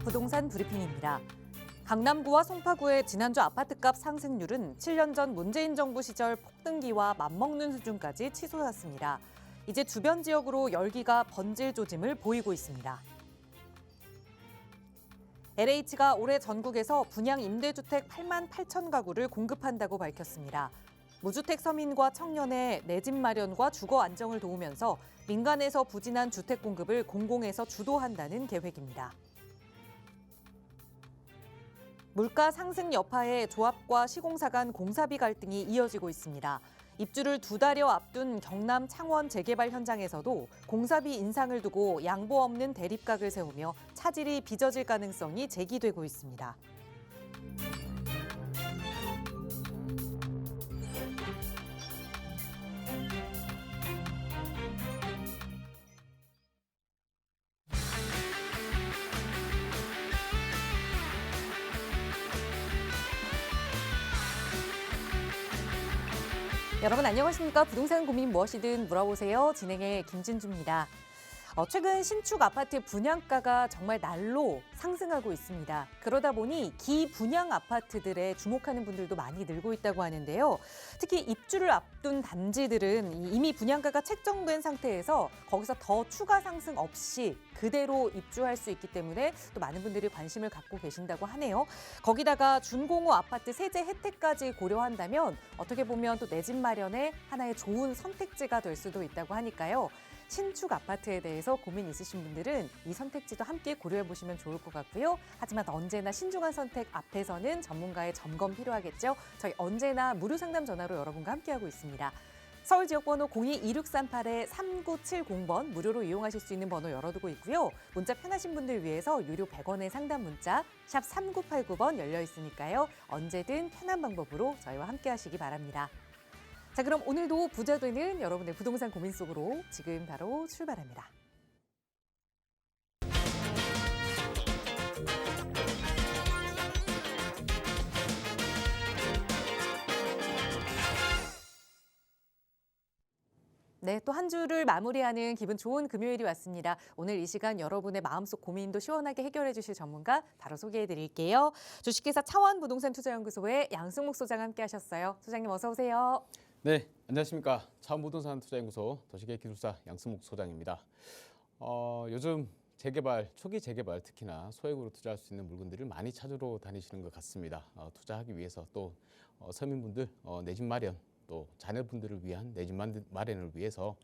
부동산 브리핑입니다. 강남구와 송파구의 지난주 아파트값 상승률은 7년 전 문재인 정부 시절 폭등기와 맞먹는 수준까지 치솟았습니다. 이제 주변 지역으로 열기가 번질 조짐을 보이고 있습니다. LH가 올해 전국에서 분양 임대주택 8만 8천 가구를 공급한다고 밝혔습니다. 무주택 서민과 청년의 내 집 마련과 주거 안정을 도우면서 민간에서 부진한 주택 공급을 공공에서 주도한다는 계획입니다. 물가 상승 여파에 조합과 시공사 간 공사비 갈등이 이어지고 있습니다. 입주를 2달여 앞둔 경남 창원 재개발 현장에서도 공사비 인상을 두고 양보 없는 대립각을 세우며 차질이 빚어질 가능성이 제기되고 있습니다. 여러분 안녕하십니까? 부동산 고민 무엇이든 물어보세요. 진행의 김진주입니다. 최근 신축 아파트 분양가가 정말 날로 상승하고 있습니다. 그러다 보니 기분양 아파트들에 주목하는 분들도 많이 늘고 있다고 하는데요. 특히 입주를 앞둔 단지들은 이미 분양가가 책정된 상태에서 거기서 더 추가 상승 없이 그대로 입주할 수 있기 때문에 또 많은 분들이 관심을 갖고 계신다고 하네요. 거기다가 준공후 아파트 세제 혜택까지 고려한다면 어떻게 보면 또 내 집 마련의 하나의 좋은 선택지가 될 수도 있다고 하니까요. 신축 아파트에 대해서 고민 있으신 분들은 이 선택지도 함께 고려해 보시면 좋을 것 같고요. 하지만 언제나 신중한 선택 앞에서는 전문가의 점검 필요하겠죠. 저희 언제나 무료 상담 전화로 여러분과 함께하고 있습니다. 서울 지역번호 02-2638-3970번 무료로 이용하실 수 있는 번호 열어두고 있고요. 문자 편하신 분들 위해서 유료 100원의 상담 문자 샵 3989번 열려 있으니까요. 언제든 편한 방법으로 저희와 함께하시기 바랍니다. 자, 그럼 오늘도 부자 되는 여러분의 부동산 고민 속으로 지금 바로 출발합니다. 네, 또 한 주를 마무리하는 기분 좋은 금요일이 왔습니다. 오늘 이 시간 여러분의 마음속 고민도 시원하게 해결해 주실 전문가 바로 소개해 드릴게요. 주식회사 차원부동산투자연구소의 양승목 소장 함께 하셨어요. 소장님 어서 오세요. 네, 안녕하십니까. 차원부동산투자연구소 도시계획기술사 양승목 소장입니다. 요즘 재개발, 초기 재개발 특히나 소액으로 투자할 수 있는 물건들을 많이 찾으러 다니시는 것 같습니다. 투자하기 위해서 또 서민분들 내 집 마련, 또 자녀분들을 위한 내 집 마련을 위해서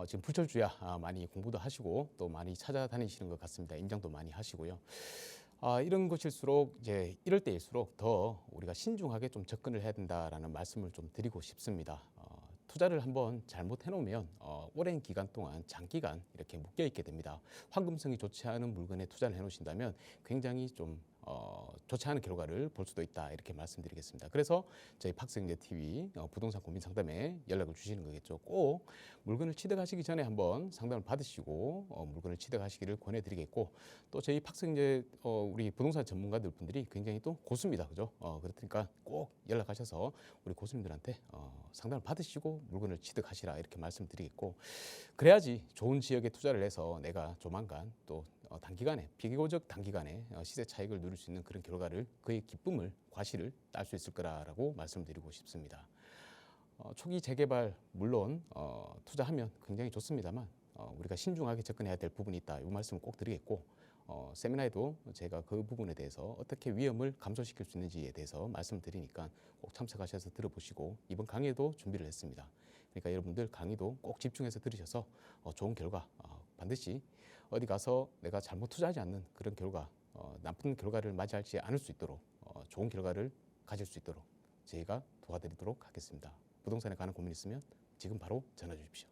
지금 불철주야 많이 공부도 하시고 또 많이 찾아다니시는 것 같습니다. 임장도 많이 하시고요. 이런 것일수록 이제 이럴 때일수록 더 우리가 신중하게 좀 접근을 해야 된다라는 말씀을 좀 드리고 싶습니다. 투자를 한번 잘못해 놓으면 오랜 기간 동안 장기간 이렇게 묶여 있게 됩니다. 황금성이 좋지 않은 물건에 투자를 해 놓으신다면 굉장히 좀 좋지 않은 결과를 볼 수도 있다 이렇게 말씀드리겠습니다. 그래서 저희 박성재 TV 부동산 고민 상담에 연락을 주시는 거겠죠. 꼭 물건을 취득하시기 전에 한번 상담을 받으시고 물건을 취득하시기를 권해드리겠고 또 저희 박성재 우리 부동산 전문가들 분들이 굉장히 또 고수입니다, 그죠? 그렇으니까 꼭 연락하셔서 우리 고수님들한테 상담을 받으시고 물건을 취득하시라 이렇게 말씀드리겠고 그래야지 좋은 지역에 투자를 해서 내가 조만간 또 단기간에 비교적 단기간에 시세 차익을 누릴 수 있는 그런 결과를 그의 기쁨을 과실을 딸 수 있을 거라고 말씀드리고 싶습니다. 초기 재개발 물론 투자하면 굉장히 좋습니다만 우리가 신중하게 접근해야 될 부분이 있다. 이 말씀을 꼭 드리겠고 세미나에도 제가 그 부분에 대해서 어떻게 위험을 감소시킬 수 있는지에 대해서 말씀드리니까 꼭 참석하셔서 들어보시고 이번 강의에도 준비를 했습니다. 그러니까 여러분들 강의도 꼭 집중해서 들으셔서 좋은 결과 반드시 어디 가서 내가 잘못 투자하지 않는 그런 결과 나쁜 결과를 맞이하지 않을 수 있도록 좋은 결과를 가질 수 있도록 저희가 도와드리도록 하겠습니다. 부동산에 관한 고민 있으면 지금 바로 전화 주십시오.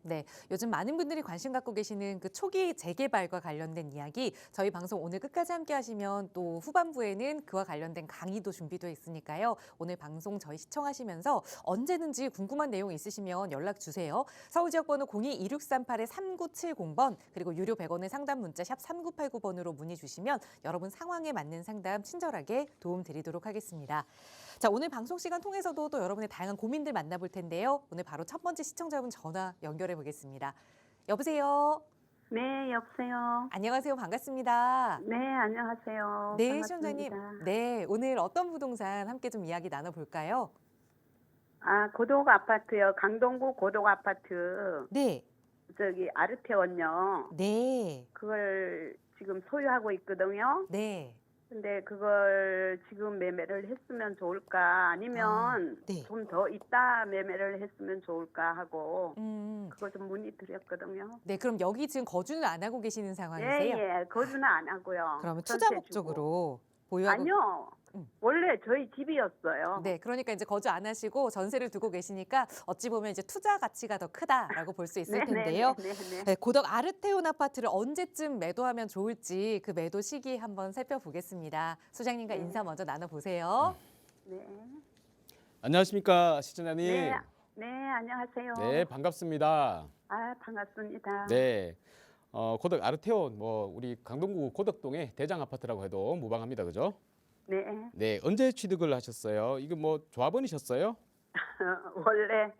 네, 요즘 많은 분들이 관심 갖고 계시는 그 초기 재개발과 관련된 이야기 저희 방송 오늘 끝까지 함께 하시면 또 후반부에는 그와 관련된 강의도 준비되어 있으니까요. 오늘 방송 저희 시청하시면서 언제든지 궁금한 내용 있으시면 연락 주세요. 서울 지역번호 02-2638-3970번 그리고 유료 100원의 상담 문자 샵 3989번으로 문의 주시면 여러분 상황에 맞는 상담 친절하게 도움 드리도록 하겠습니다. 자, 오늘 방송 시간 통해서도 또 여러분의 다양한 고민들 만나볼 텐데요. 오늘 바로 첫 번째 시청자분 전화 연결해 보겠습니다. 여보세요? 네, 여보세요. 안녕하세요. 반갑습니다. 네, 안녕하세요. 네, 반갑습니다. 시청자님. 네, 오늘 어떤 부동산 함께 좀 이야기 나눠볼까요? 아, 고독 아파트요. 강동구 고독 아파트. 네, 저기 아르테원요. 네, 그걸 지금 소유하고 있거든요. 네. 근데 그걸 지금 매매를 했으면 좋을까 아니면 네. 좀 더 있다 매매를 했으면 좋을까 하고 음, 그거 좀 문의드렸거든요. 네, 그럼 여기 지금 거주는 안 하고 계시는 예, 상황이세요? 예. 거주는 안 하고요. 그러면 전세 투자 주고. 목적으로 보유하고 아니요. 음. 원래 저희 집이었어요. 네, 그러니까 이제 거주 안 하시고 전세를 두고 계시니까 어찌 보면 이제 투자 가치가 더 크다라고 볼 수 있을 텐데요. 네. 네, 고덕 아르테온 아파트를 언제쯤 매도하면 좋을지 그 매도 시기 한번 살펴보겠습니다. 소장님과 네. 인사 먼저 나눠보세요. 네. 안녕하십니까, 시청자님. 네, 네, 안녕하세요. 네, 반갑습니다. 아, 반갑습니다. 네. 고덕 아르테온, 우리 강동구 고덕동의 대장 아파트라고 해도 무방합니다. 그죠? 네. 네, 언제 취득을 하셨어요? 이거 조합원이셨어요? 원래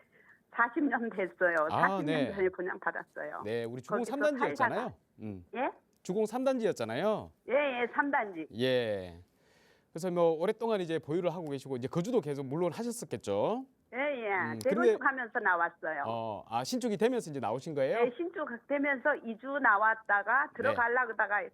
40년 됐어요. 아, 40년 네. 전에 분양 받았어요. 네, 우리 주공 거기서 3단지였잖아요. 예? 주공 3단지였잖아요. 예, 예, 3단지. 예. 그래서 오랫동안 이제 보유를 하고 계시고 이제 거주도 계속 물론 하셨었겠죠. 예, 예. 근데- 재건축하면서 나왔어요. 신축이 되면서 이제 나오신 거예요? 예, 신축되면서 2주 나왔다가 들어가려고 하다가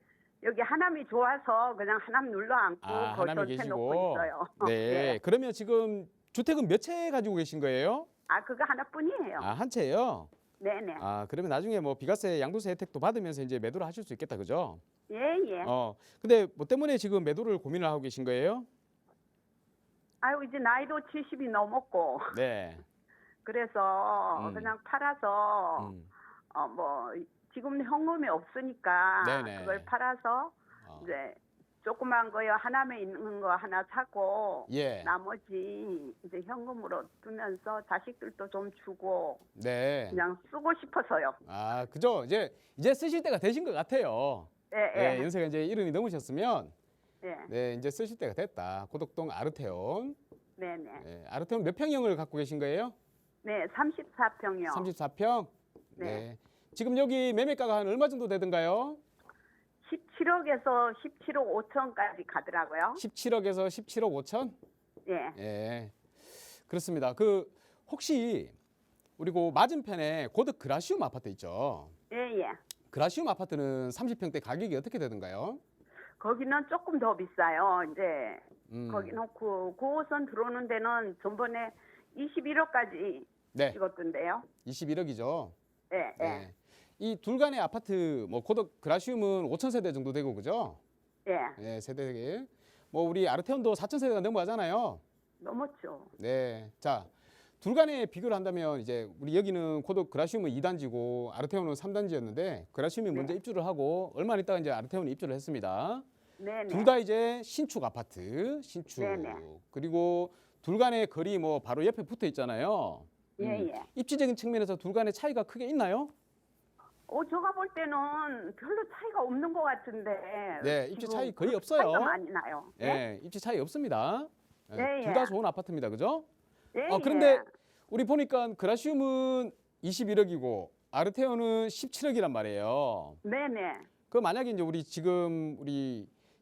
여기 하남이 좋아서 그냥 하남 눌러 앉고 하남에 거기 계시고. 해놓고 있어요. 네. 예. 그러면 지금 주택은 몇 채 가지고 계신 거예요? 아, 그거 하나뿐이에요. 한 채요? 네네. 그러면 나중에 비과세, 양도세 혜택도 받으면서 이제 매도를 하실 수 있겠다, 그죠? 예, 예. 근데 뭐 때문에 지금 매도를 고민을 하고 계신 거예요? 아유, 이제 나이도 70이 넘었고 네. 그래서 그냥 팔아서 음. 지금 현금이 없으니까 네네. 그걸 팔아서 어. 이제 조그만 거요 하나에 있는 거 하나 사고 예. 나머지 이제 현금으로 두면서 자식들도 좀 주고 네. 그냥 쓰고 싶어서요. 그죠? 이제 쓰실 때가 되신 것 같아요. 예, 네, 예, 연세가 이제 70이 넘으셨으면 예, 네, 이제 쓰실 때가 됐다. 고덕동 아르테온. 네, 네, 네, 아르테온 몇 평형을 갖고 계신 거예요? 네, 34평이요. 34평? 네. 지금 여기 매매가가 한 얼마 정도 되던가요? 17억에서 17억 5천까지 가더라고요. 17억에서 17억 5천? 예, 예. 그렇습니다. 혹시 우리 그 맞은편에 고덕 그라시움 아파트 있죠? 예, 예. 그라시움 아파트는 30평대 가격이 어떻게 되던가요? 거기는 조금 더 비싸요. 이제 음. 거기는 9호선 들어오는 데는 전번에 21억까지 네, 찍었던데요. 21억이죠. 예, 예, 네. 이 둘간의 아파트, 고덕 그라시움은 5천 세대 정도 되고 그죠? 예. 네, 세대에. 우리 아르테온도 4천 세대가 넘어가잖아요. 넘었죠. 네. 자, 둘간의 비교를 한다면 이제 우리 여기는 고덕 그라시움은 2단지고 아르테온은 3단지였는데 그라시움이 먼저 입주를 하고 얼마 있다가 이제 아르테온이 입주를 했습니다. 네네. 둘 다 이제 신축 아파트, 신축. 네네. 그리고 둘 간의 거리 바로 옆에 붙어 있잖아요. 예, 예. 입지적인 측면에서 둘 간의 차이가 크게 있나요? 제가 볼 때는 별로 차이가 없는 것 같은데. 네, 입지 지금 차이 거의 그렇게 없어요. 차이가 많이 나요. 예, 입지 차이 없습니다. 네, 둘 다 예. 좋은 아파트입니다. 그죠? 예, 그런데 우리 보니까 그라시움은 21억이고 아르테온은 17억이란 말이에요. 네네. 만약에 이제 우리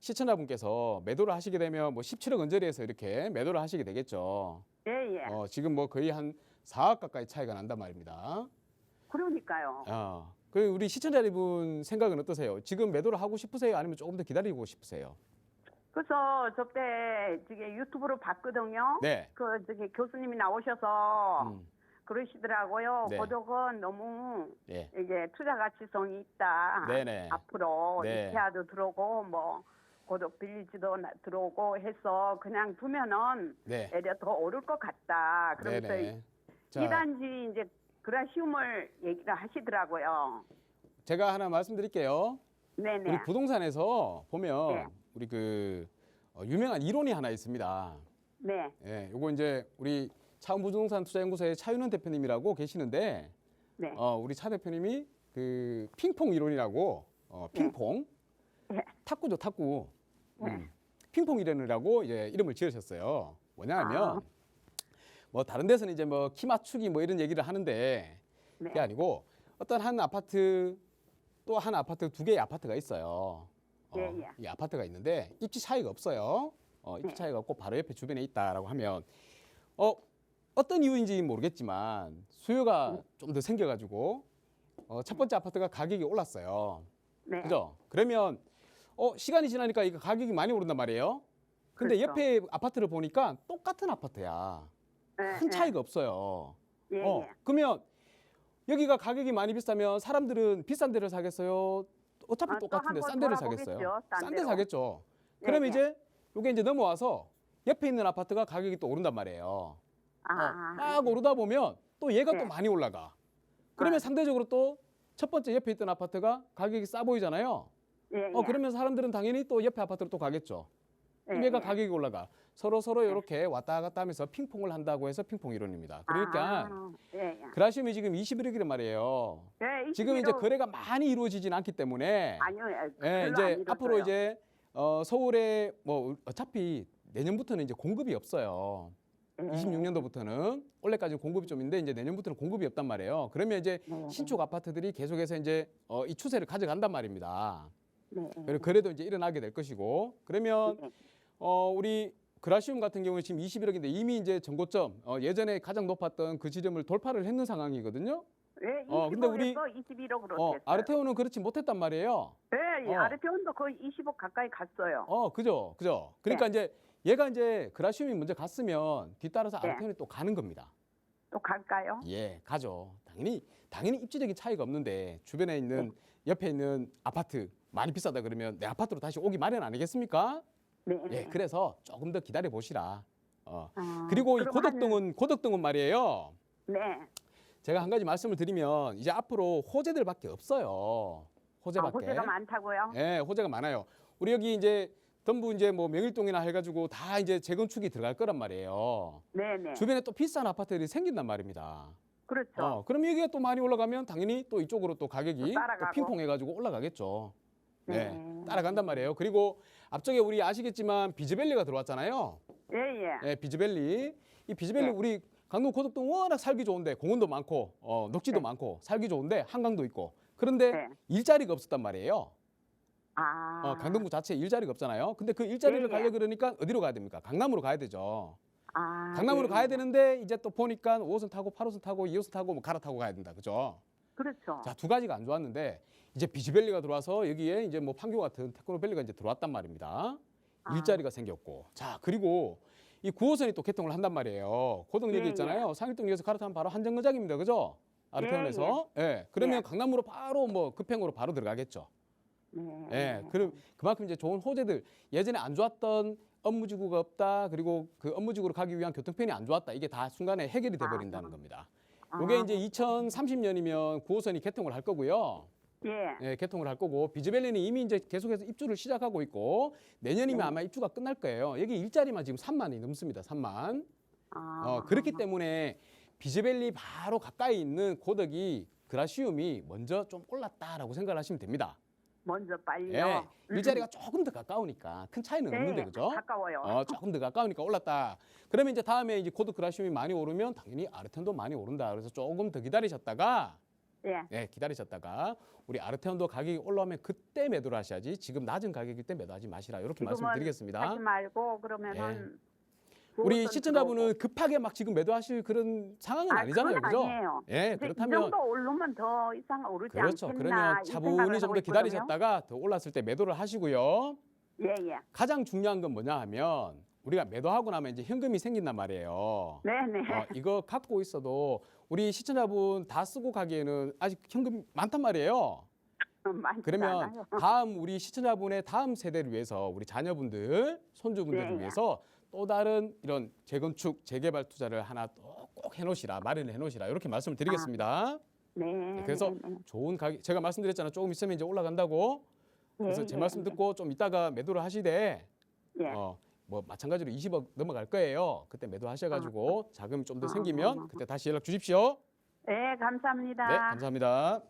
시청자분께서 매도를 하시게 되면 17억 언저리에서 이렇게 매도를 하시게 되겠죠. 예, 예. 지금 거의 한 4억 가까이 차이가 난단 말입니다. 그러니까요. 우리 시청자분 생각은 어떠세요? 지금 매도를 하고 싶으세요? 아니면 조금 더 기다리고 싶으세요? 그래서 저때 유튜브로 봤거든요. 네. 교수님이 나오셔서 그러시더라고요. 네. 고덕은 너무 예. 이게 투자 가치성이 있다. 네네. 앞으로 네. 이케아도 들어오고 고덕 빌리지도 들어오고 해서 그냥 두면은 네. 애려 더 오를 것 같다. 그러면서 네네. 자, 2단지 이제 그라시움을 얘기를 하시더라고요. 제가 하나 말씀드릴게요. 네네. 우리 부동산에서 보면 네. 우리 유명한 이론이 하나 있습니다. 네. 예, 요거 이제 우리 차은부동산 투자연구소의 차윤원 대표님이라고 계시는데, 네. 우리 차 대표님이 핑퐁 이론이라고, 핑퐁, 네. 탁구죠, 탁구. 네. 핑퐁 이론이라고 이제 이름을 지으셨어요. 뭐냐면, 다른 데서는 이제 키 맞추기 이런 얘기를 하는데, 네. 그게 아니고 어떤 한 아파트 또 한 아파트, 두 개의 아파트가 있어요. 예, 예. 이 아파트가 있는데 입지 차이가 없어요. 입지 네. 차이가 없고 바로 옆에 주변에 있다라고 하면 어떤 이유인지 모르겠지만 수요가 좀 더 생겨가지고 첫 번째 아파트가 가격이 올랐어요. 네. 그죠? 그러면 시간이 지나니까 이거 가격이 많이 오른단 말이에요. 근데 그렇죠. 옆에 아파트를 보니까 똑같은 아파트야. 예, 큰 예. 차이가 없어요. 예, 예. 그러면 여기가 가격이 많이 비싸면 사람들은 비싼 데를 사겠어요? 어차피 또 똑같은데 한번 싼 데를 돌아보겠죠, 사겠어요. 딴 싼 데 데로. 사겠죠. 예, 그러면 예. 이제 이게 이제 넘어와서 옆에 있는 아파트가 가격이 또 오른단 말이에요. 막 오르다 보면 또 얘가 네. 또 많이 올라가. 그러면 아. 상대적으로 또 첫 번째 옆에 있던 아파트가 가격이 싸 보이잖아요. 예, 예. 그러면 사람들은 당연히 또 옆에 아파트로 또 가겠죠. 그럼 예, 얘가 예. 가격이 올라가. 서로 이렇게 왔다 갔다 하면서 핑퐁을 한다고 해서 핑퐁 이론입니다. 그러니까 예, 예. 그라시움이 지금 21억이란 말이에요. 예, 지금 이제 21억. 거래가 많이 이루어지진 않기 때문에 아니요, 예, 별로 안 이제 이뤘어요. 앞으로 이제 서울에 뭐 어차피 내년부터는 이제 공급이 없어요. 예. 26년도부터는 원래까지 공급이 좀 있는데 이제 내년부터는 공급이 없단 말이에요. 그러면 이제 네. 신축 아파트들이 계속해서 이제 이 추세를 가져간단 말입니다. 네. 그리고 거래도 이제 일어나게 될 것이고 그러면 네. 우리 그라시움 같은 경우는 지금 21억인데 이미 이제 전고점 예전에 가장 높았던 그 지점을 돌파를 했는 상황이거든요. 예, 근데 우리 21억으로 됐어요. 아르테오는 그렇지 못했단 말이에요. 예, 예. 아르테온도 거의 20억 가까이 갔어요. 그죠. 그러니까 이제 얘가 이제 그라시움이 먼저 갔으면 뒤따라서 네. 아르테온이 또 가는 겁니다. 또 갈까요? 예, 가죠. 당연히 입지적인 차이가 없는데 주변에 있는 옆에 있는 아파트 많이 비싸다 그러면 내 아파트로 다시 오기 마련 아니겠습니까? 네. 예, 그래서 조금 더 기다려 보시라. 아, 그리고 이 그럼 고덕동은 말이에요. 네. 제가 한 가지 말씀을 드리면 이제 앞으로 호재들밖에 없어요. 호재밖에. 호재가 많다고요? 예, 호재가 많아요. 우리 여기 이제 전부 이제 뭐 명일동이나 해가지고 다 이제 재건축이 들어갈 거란 말이에요. 네, 네. 주변에 또 비싼 아파트들이 생긴단 말입니다. 그렇죠. 그럼 여기가 또 많이 올라가면 당연히 또 이쪽으로 또 가격이 또 따라가고. 또 핑퐁해가지고 올라가겠죠. 네, 네. 따라간단 말이에요. 그리고 앞쪽에 우리 아시겠지만 비즈밸리가 들어왔잖아요. 예, 예. 네, 비즈밸리. 이 비즈밸리 네. 우리 강동 고덕동 워낙 살기 좋은데 공원도 많고 녹지도 네. 많고 살기 좋은데 한강도 있고 그런데 네. 일자리가 없었단 말이에요. 아. 강동구 자체에 일자리가 없잖아요. 근데 그 일자리를 예, 예. 가려 그러니까 어디로 가야 됩니까? 강남으로 가야 되죠. 아. 강남으로 예, 가야 예. 되는데 이제 또 보니까 5호선 타고 8호선 타고 2호선 타고 뭐 갈아타고 가야 된다. 그죠? 그렇죠. 자, 두 가지가 안 좋았는데 이제 비즈밸리가 들어와서 여기에 이제 뭐 판교 같은 테크노밸리가 이제 들어왔단 말입니다. 아. 일자리가 생겼고. 자, 그리고 이 9호선이 또 개통을 한단 말이에요. 고덕역이 예, 있잖아요. 상일동역에서 갈아타면 바로 한정거장입니다. 그죠? 아르테온에서. 예. 그러면 예. 강남으로 바로 뭐 급행으로 바로 들어가겠죠. 네. 예. 그만큼 이제 좋은 호재들 예전에 안 좋았던 업무지구가 없다. 그리고 그 업무지구로 가기 위한 교통편이 안 좋았다. 이게 다 순간에 해결이 돼 버린다는 겁니다. 이게 이제 2030년이면 9호선이 개통을 할 거고요. 예. 예, 개통을 할 거고 비즈밸리는 이미 이제 계속해서 입주를 시작하고 있고 내년이면 아마 입주가 끝날 거예요. 여기 일자리만 지금 3만이 넘습니다. 3만. 아. 그렇기 때문에 비즈밸리 바로 가까이 있는 고덕이 그라시움이 먼저 좀 올랐다라고 생각을 하시면 됩니다. 먼저 빨리요. 예, 일자리가 조금 더 가까우니까 큰 차이는 네, 없는데 그죠? 가까워요. 조금 더 가까우니까 올랐다. 그러면 이제 다음에 이제 고덕 그라시움이 많이 오르면 당연히 아르테온도 많이 오른다. 그래서 조금 더 기다리셨다가 예. 기다리셨다가 우리 아르테온도 가격이 올라오면 그때 매도를 하셔야지 지금 낮은 가격일 때 매도하지 마시라 이렇게 지금은 말씀드리겠습니다. 하지 말고 그러면은 우리 그것은 시청자분은 급하게 막 지금 매도하실 그런 상황은 들어오고. 아니잖아요, 그건 그죠? 아니에요. 예, 이제 이 그렇다면 정도 오르면 더 이상 오르지 그렇죠. 않겠나 그러면 이 차분히 생각을 좀 하고 더 있거든요. 기다리셨다가 더 올랐을 때 매도를 하시고요. 예, 예. 가장 중요한 건 뭐냐 하면 우리가 매도하고 나면 이제 현금이 생긴단 말이에요. 네, 네. 이거 갖고 있어도 우리 시청자분 다 쓰고 가기에는 아직 현금 많단 말이에요. 많지 그러면 않아요. 다음 우리 시청자분의 다음 세대를 위해서 우리 자녀분들, 손주분들을 네. 위해서 또 다른 이런 재건축, 재개발 투자를 하나 또 꼭 해놓으시라, 마련해 놓으시라 이렇게 말씀을 드리겠습니다. 네. 그래서 네, 네. 좋은 가격, 제가 말씀드렸잖아요. 조금 있으면 이제 올라간다고. 그래서 예, 제 예, 말씀 듣고 좀 이따가 매도를 하시되 예. 뭐 마찬가지로 20억 넘어갈 거예요. 그때 매도하셔가지고 자금이 좀 더 생기면 그때 다시 연락 주십시오. 네, 감사합니다. 네, 감사합니다.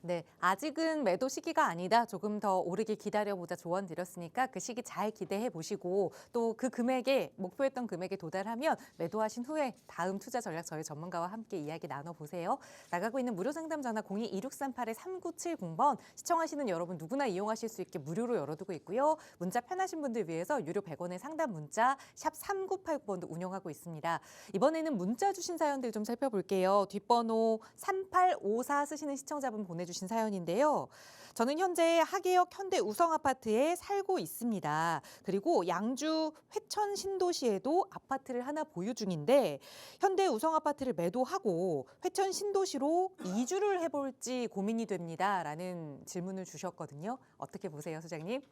네, 아직은 매도 시기가 아니다. 조금 더 오르길 기다려보자 조언 드렸으니까 그 시기 잘 기대해 보시고 또 그 금액에 목표했던 금액에 도달하면 매도하신 후에 다음 투자 전략 저희 전문가와 함께 이야기 나눠보세요. 나가고 있는 무료 상담 전화 02-2638-3970번 시청하시는 여러분 누구나 이용하실 수 있게 무료로 열어두고 있고요. 문자 편하신 분들 위해서 유료 100원의 상담 문자 샵 3989번도 운영하고 있습니다. 이번에는 문자 주신 사연들 좀 살펴볼게요. 뒷번호 3854 쓰시는 시청자분 보내주신 사연인데요. 저는 현재 하계역 현대 우성 아파트에 살고 있습니다. 그리고 양주 회천 신도시에도 아파트를 하나 보유 중인데 현대 우성 아파트를 매도하고 회천 신도시로 이주를 해볼지 고민이 됩니다. 라는 질문을 주셨거든요. 어떻게 보세요, 소장님?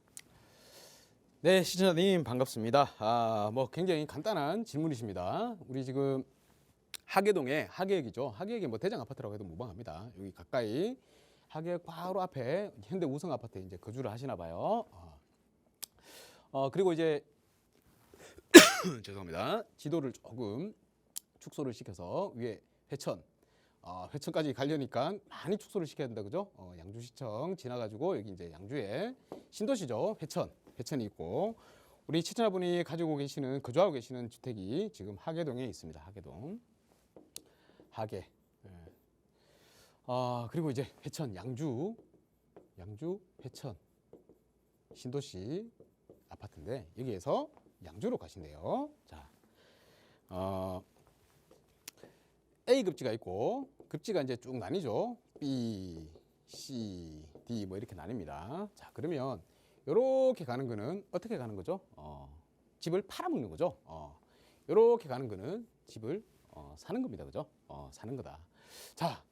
네, 시청자님 반갑습니다. 뭐 굉장히 간단한 질문이십니다. 우리 지금 하계동에 하계역이죠. 하계역이 뭐 대장 아파트라고 해도 무방합니다. 여기 가까이 하계역 바로 앞에 현대 우성 아파트에 이제 거주를 하시나 봐요. 그리고 이제 죄송합니다. 지도를 조금 축소를 시켜서 위에 회천, 회천까지 가려니까 많이 축소를 시켜야 된다, 그죠? 양주시청 지나가지고 여기 이제 양주에 신도시죠. 회천이 있고 우리 시청자분이 가지고 계시는 거주하고 계시는 주택이 지금 하계동에 있습니다. 하계동, 하계. 그리고 이제 회천, 양주 회천 신도시 아파트인데 여기에서 양주로 가신대요. 자, A 급지가 있고 급지가 이제 쭉 나뉘죠. B, C, D 뭐 이렇게 나뉩니다. 자, 그러면 이렇게 가는 거는 어떻게 가는 거죠? 집을 팔아먹는 거죠. 이렇게 가는 거는 집을 사는 겁니다, 그죠? 사는 거다. 자,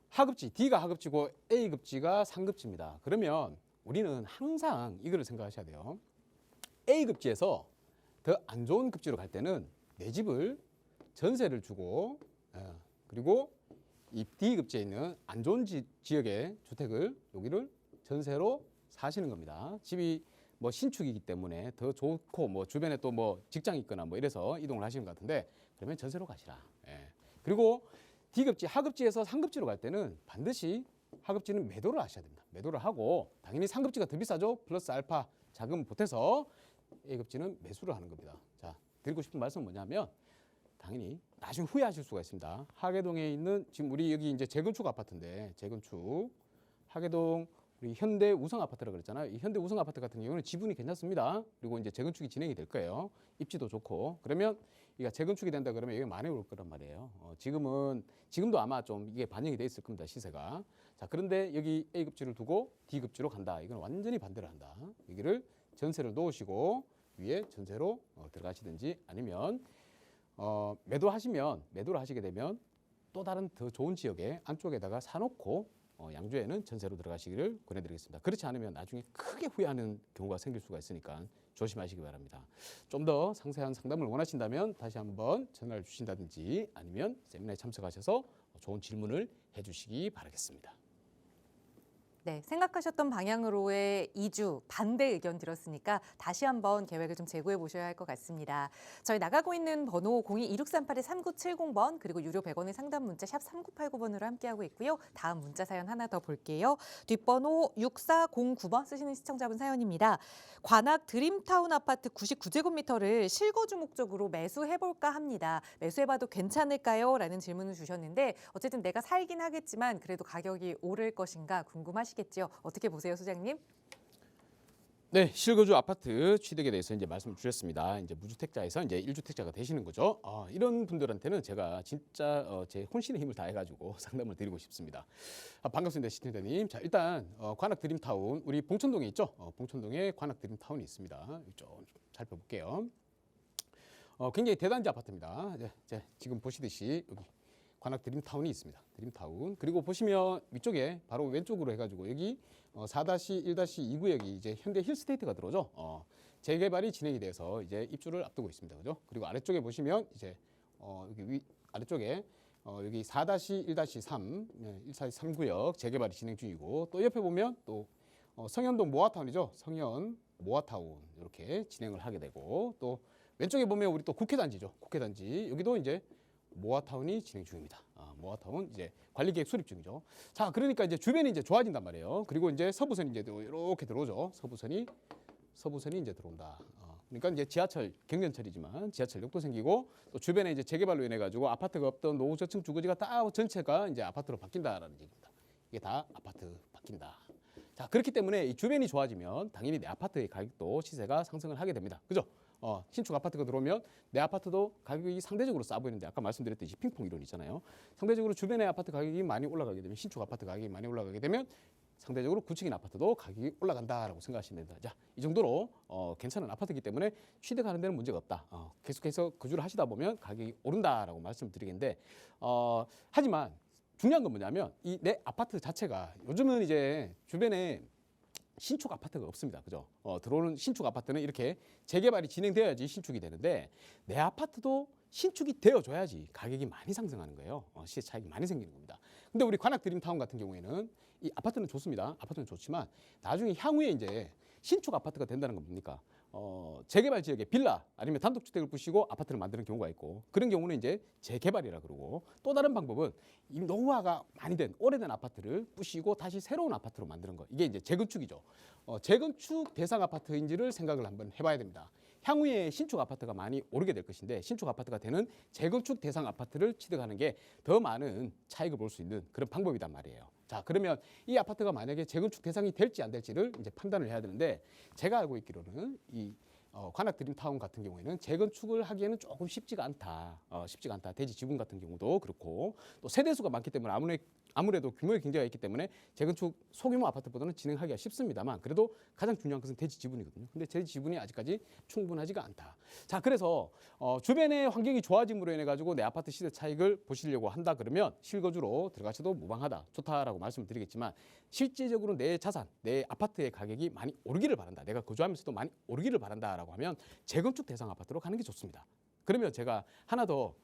하급지 D가 하급지고 A 급지가 상급지입니다. 그러면 우리는 항상 이거를 생각하셔야 돼요. A 급지에서 더 안 좋은 급지로 갈 때는 내 집을 전세를 주고 그리고 이 D 급지에 있는 안 좋은 지역의 주택을 여기를 전세로 사시는 겁니다. 집이 뭐 신축이기 때문에 더 좋고 뭐 주변에 또 뭐 직장이 있거나 뭐 이래서 이동을 하시는 것 같은데 그러면 전세로 가시라. 그리고 D급지, 하급지에서 상급지로 갈 때는 반드시 하급지는 매도를 하셔야 됩니다. 매도를 하고 당연히 상급지가 더 비싸죠. 플러스 알파 자금 보태서 A급지는 매수를 하는 겁니다. 자, 드리고 싶은 말씀은 뭐냐면 당연히 나중에 후회하실 수가 있습니다. 하계동에 있는 지금 우리 여기 이제 재건축 아파트인데 재건축 하계동 우리 현대 우성 아파트라고 그랬잖아요. 이 현대 우성 아파트 같은 경우는 지분이 괜찮습니다. 그리고 이제 재건축이 진행이 될 거예요. 입지도 좋고 그러면 이게 재건축이 된다 그러면 이게 많이 올 거란 말이에요. 지금도 아마 좀 이게 반영이 돼 있을 겁니다. 시세가. 자, 그런데 여기 A급지를 두고 D급지로 간다. 이건 완전히 반대를 한다. 여기를 전세를 놓으시고 위에 전세로 들어가시든지 아니면 매도를 하시게 되면 또 다른 더 좋은 지역에 안쪽에다가 사놓고 양주에는 전세로 들어가시기를 권해드리겠습니다. 그렇지 않으면 나중에 크게 후회하는 경우가 생길 수가 있으니까 조심하시기 바랍니다. 좀 더 상세한 상담을 원하신다면 다시 한번 전화를 주신다든지 아니면 세미나에 참석하셔서 좋은 질문을 해주시기 바라겠습니다. 네, 생각하셨던 방향으로의 이주 반대 의견 들었으니까 다시 한번 계획을 좀 재고해 보셔야 할 것 같습니다. 저희 나가고 있는 번호 02-2638-3970번 그리고 유료 100원의 상담 문자 샵 3989번으로 함께하고 있고요. 다음 문자 사연 하나 더 볼게요. 뒷번호 6409번 쓰시는 시청자분 사연입니다. 관악 드림타운 아파트 99제곱미터를 실거주 목적으로 매수해볼까 합니다. 매수해봐도 괜찮을까요? 라는 질문을 주셨는데 어쨌든 내가 살긴 하겠지만 그래도 가격이 오를 것인가 궁금하시겠죠? 어떻게 보세요, 소장님? 네, 실거주 아파트 취득에 대해서 이제 말씀을 주셨습니다. 이제 무주택자에서 이제 1주택자가 되시는 거죠. 이런 분들한테는 제가 진짜 제 혼신의 힘을 다해가지고 상담을 드리고 싶습니다. 반갑습니다, 시청자님. 자, 일단 관악 드림타운 우리 봉천동에 있죠. 봉천동에 관악 드림타운이 있습니다. 좀 살펴볼게요. 굉장히 대단지 아파트입니다. 지금 보시듯이 여기 관악 드림타운이 있습니다. 드림타운. 그리고 보시면 위쪽에 바로 왼쪽으로 해가지고 여기 4-1-2구역이 이제 현대 힐스테이트가 들어오죠. 재개발이 진행이 돼서 이제 입주를 앞두고 있습니다. 그죠? 그리고 아래쪽에 보시면 이제 여기 아래쪽에 여기 4-1-3, 1-4-3구역 재개발이 진행 중이고 또 옆에 보면 또 성현동 모아타운이죠. 성현 모아타운 이렇게 진행을 하게 되고 또 왼쪽에 보면 우리 또 국회단지죠. 국회단지 여기도 이제 모아타운이 진행 중입니다. 모아타운 이제 관리계획 수립 중이죠. 자, 그러니까 이제 주변이 이제 좋아진단 말이에요. 그리고 이제 서부선이 이제 이렇게 들어오죠. 서부선이 이제 들어온다. 그러니까 이제 지하철 경전철이지만 지하철역도 생기고 또 주변에 이제 재개발로 인해 가지고 아파트가 없던 노후저층 주거지가 다 전체가 이제 아파트로 바뀐다라는 얘기입니다. 이게 다 아파트 바뀐다. 자, 그렇기 때문에 이 주변이 좋아지면 당연히 내 아파트의 가격도 시세가 상승을 하게 됩니다. 그죠? 신축 아파트가 들어오면 내 아파트도 가격이 상대적으로 싸 보이는데 아까 말씀드렸듯이 핑퐁 이론 있잖아요. 상대적으로 주변의 아파트 가격이 많이 올라가게 되면 신축 아파트 가격이 많이 올라가게 되면 상대적으로 구층인 아파트도 가격이 올라간다라고 생각하시면 됩니다. 자, 이 정도로 괜찮은 아파트이기 때문에 취득하는 데는 문제가 없다. 계속해서 거주를 하시다 보면 가격이 오른다라고 말씀드리겠는데 하지만 중요한 건 뭐냐면 이 내 아파트 자체가 요즘은 이제 주변에 신축 아파트가 없습니다. 그죠? 들어오는 신축 아파트는 이렇게 재개발이 진행되어야지 신축이 되는데 내 아파트도 신축이 되어줘야지 가격이 많이 상승하는 거예요. 시세 차익이 많이 생기는 겁니다. 근데 우리 관악 드림타운 같은 경우에는 이 아파트는 좋습니다. 아파트는 좋지만 나중에 향후에 이제 신축 아파트가 된다는 건 뭡니까? 재개발 지역에 빌라 아니면 단독주택을 부시고 아파트를 만드는 경우가 있고 그런 경우는 이제 재개발이라 그러고 또 다른 방법은 이 노후화가 많이 된 오래된 아파트를 부시고 다시 새로운 아파트로 만드는 거 이게 이제 재건축이죠. 재건축 대상 아파트인지를 생각을 한번 해봐야 됩니다. 향후에 신축 아파트가 많이 오르게 될 것인데 신축 아파트가 되는 재건축 대상 아파트를 취득하는 게 더 많은 차익을 볼 수 있는 그런 방법이란 말이에요. 자, 그러면 이 아파트가 만약에 재건축 대상이 될지 안 될지를 이제 판단을 해야 되는데 제가 알고 있기로는 이 관악 드림타운 같은 경우에는 재건축을 하기에는 조금 쉽지가 않다. 쉽지가 않다. 대지 지분 같은 경우도 그렇고 또 세대수가 많기 때문에 아무래도 규모의 경제가 있기 때문에 재건축 소규모 아파트보다는 진행하기가 쉽습니다만 그래도 가장 중요한 것은 대지 지분이거든요. 근데 대지 지분이 아직까지 충분하지가 않다. 자, 그래서 주변의 환경이 좋아짐으로 인해 가지고 내 아파트 시세 차익을 보시려고 한다 그러면 실거주로 들어가셔도 무방하다. 좋다라고 말씀을 드리겠지만 실제적으로 내 자산, 내 아파트의 가격이 많이 오르기를 바란다. 내가 거주하면서도 많이 오르기를 바란다라고 하면 재건축 대상 아파트로 가는 게 좋습니다. 그러면 제가 하나 더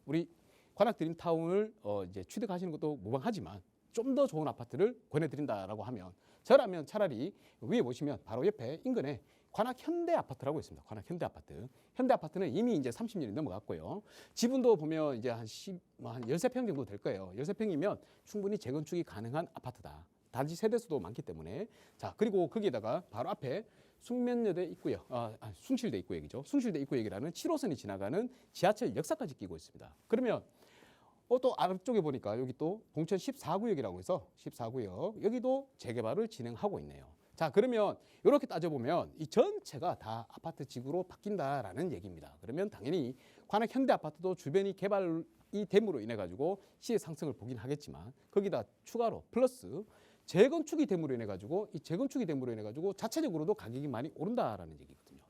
우리 관악 드림타운을 이제 취득하시는 것도 무방하지만 좀 더 좋은 아파트를 권해드린다라고 하면 저라면 차라리 위에 보시면 바로 옆에 인근에 관악 현대 아파트라고 있습니다. 관악 현대 아파트. 현대 아파트는 이미 이제 30년이 넘어갔고요. 지분도 보면 이제 한 13평 정도 될 거예요. 13평이면 충분히 재건축이 가능한 아파트다. 단지 세대수도 많기 때문에. 자, 그리고 거기에다가 바로 앞에 숙면여대 입구역, 숭실대 입구역이죠. 숭실대 입구역이라는 7호선이 지나가는 지하철 역사까지 끼고 있습니다. 그러면 또 아래쪽에 보니까 여기 또 봉천 14구역이라고 해서 14구역 여기도 재개발을 진행하고 있네요. 자, 그러면 이렇게 따져보면 이 전체가 다 아파트 지구로 바뀐다라는 얘기입니다. 그러면 당연히 관악 현대 아파트도 주변이 개발이 됨으로 인해 가지고 시세 상승을 보긴 하겠지만 거기다 추가로 플러스 재건축이 됨으로 인해 가지고 이 재건축이 됨으로 인해 가지고 자체적으로도 가격이 많이 오른다라는 얘기거든요.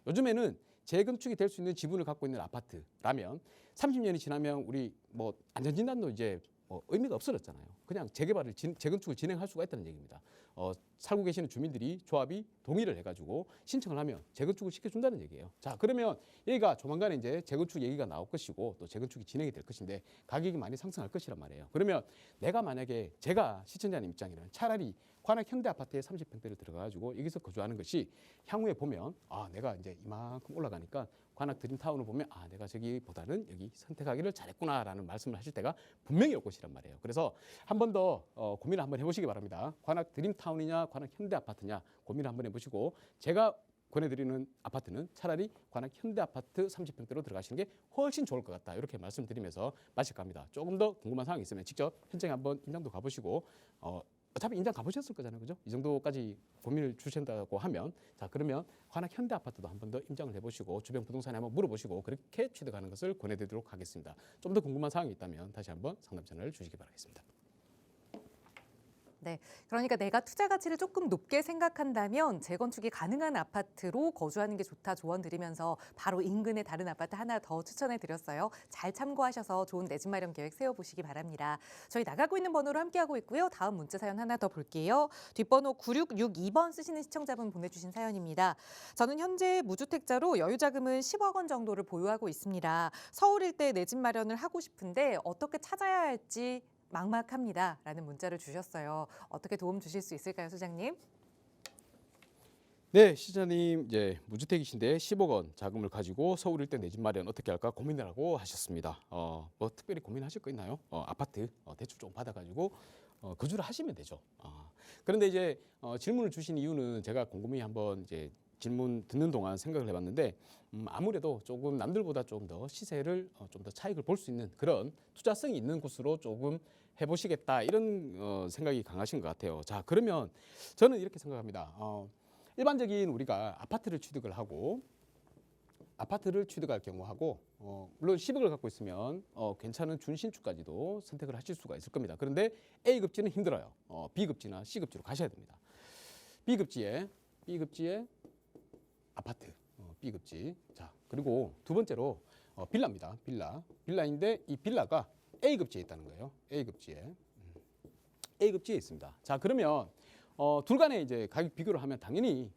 요즘에는 재건축이 될 수 있는 지분을 갖고 있는 아파트라면 30년이 지나면 우리 뭐 안전진단도 이제 의미가 없어졌잖아요. 그냥 재건축을 진행할 수가 있다는 얘기입니다. 살고 계시는 주민들이 조합이 동의를 해가지고 신청을 하면 재건축을 시켜준다는 얘기예요. 자, 그러면 여기가 조만간에 이제 재건축 얘기가 나올 것이고 또 재건축이 진행이 될 것인데 가격이 많이 상승할 것이란 말이에요. 그러면 내가 만약에 제가 시청자님 입장이라면 차라리 관악 현대 아파트에 30평대를 들어가가지고 여기서 거주하는 것이 향후에 보면 내가 이제 이만큼 올라가니까 관악 드림타운을 보면 내가 저기보다는 여기 선택하기를 잘했구나라는 말씀을 하실 때가 분명히 올 것이란 말이에요. 그래서 한 번 더 고민을 한번 해보시기 바랍니다. 관악 드림타운이냐 관악 현대 아파트냐 고민을 한번 해보시고 제가 권해드리는 아파트는 차라리 관악 현대 아파트 30평대로 들어가시는 게 훨씬 좋을 것 같다. 이렇게 말씀드리면서 마칠까 합니다. 조금 더 궁금한 사항이 있으면 직접 현장에 한번 임장도 가보시고 어차피 임장 가보셨을 거잖아요. 그죠? 이 정도까지 고민을 주신다고 하면 자, 그러면 관악 현대 아파트도 한 번 더 임장을 해보시고 주변 부동산에 한번 물어보시고 그렇게 취득하는 것을 권해드리도록 하겠습니다. 좀 더 궁금한 사항이 있다면 다시 한번 상담 채널을 주시기 바라겠습니다. 네, 그러니까 내가 투자 가치를 조금 높게 생각한다면 재건축이 가능한 아파트로 거주하는 게 좋다 조언 드리면서 바로 인근의 다른 아파트 하나 더 추천해 드렸어요. 잘 참고하셔서 좋은 내 집 마련 계획 세워보시기 바랍니다. 저희 나가고 있는 번호로 함께하고 있고요. 다음 문자 사연 하나 더 볼게요. 뒷번호 9662번 쓰시는 시청자분 보내주신 사연입니다. 저는 현재 무주택자로 여유자금은 10억 원 정도를 보유하고 있습니다. 서울 일대 내 집 마련을 하고 싶은데 어떻게 찾아야 할지 막막합니다. 라는 문자를 주셨어요. 어떻게 도움 주실 수 있을까요, 소장님? 네, 시장님 이제 무주택이신데 10억 원 자금을 가지고 서울 일대 내 집 마련 어떻게 할까 고민을 하고 하셨습니다. 뭐 특별히 고민하실 거 있나요? 아파트 대출 좀 받아가지고 거주를 하시면 되죠. 그런데 이제 질문을 주신 이유는 제가 곰곰이 한번 이제 질문 듣는 동안 생각을 해봤는데 아무래도 조금 남들보다 좀 더 시세를 좀 더 차익을 볼 수 있는 그런 투자성이 있는 곳으로 조금 해보시겠다 이런 생각이 강하신 것 같아요. 자, 그러면 저는 이렇게 생각합니다. 일반적인 우리가 아파트를 취득을 하고 아파트를 취득할 경우하고 물론 10억을 갖고 있으면 괜찮은 준신축까지도 선택을 하실 수가 있을 겁니다. 그런데 A급지는 힘들어요. B급지나 C급지로 가셔야 됩니다. B급지에 아파트, B급지. 자, 그리고 두 번째로 빌라입니다. 빌라인데 이 빌라가 A급지에 있다는 거예요. A급지에 있습니다. 자, 그러면 둘 간의 이제 가격 비교를 하면 당연히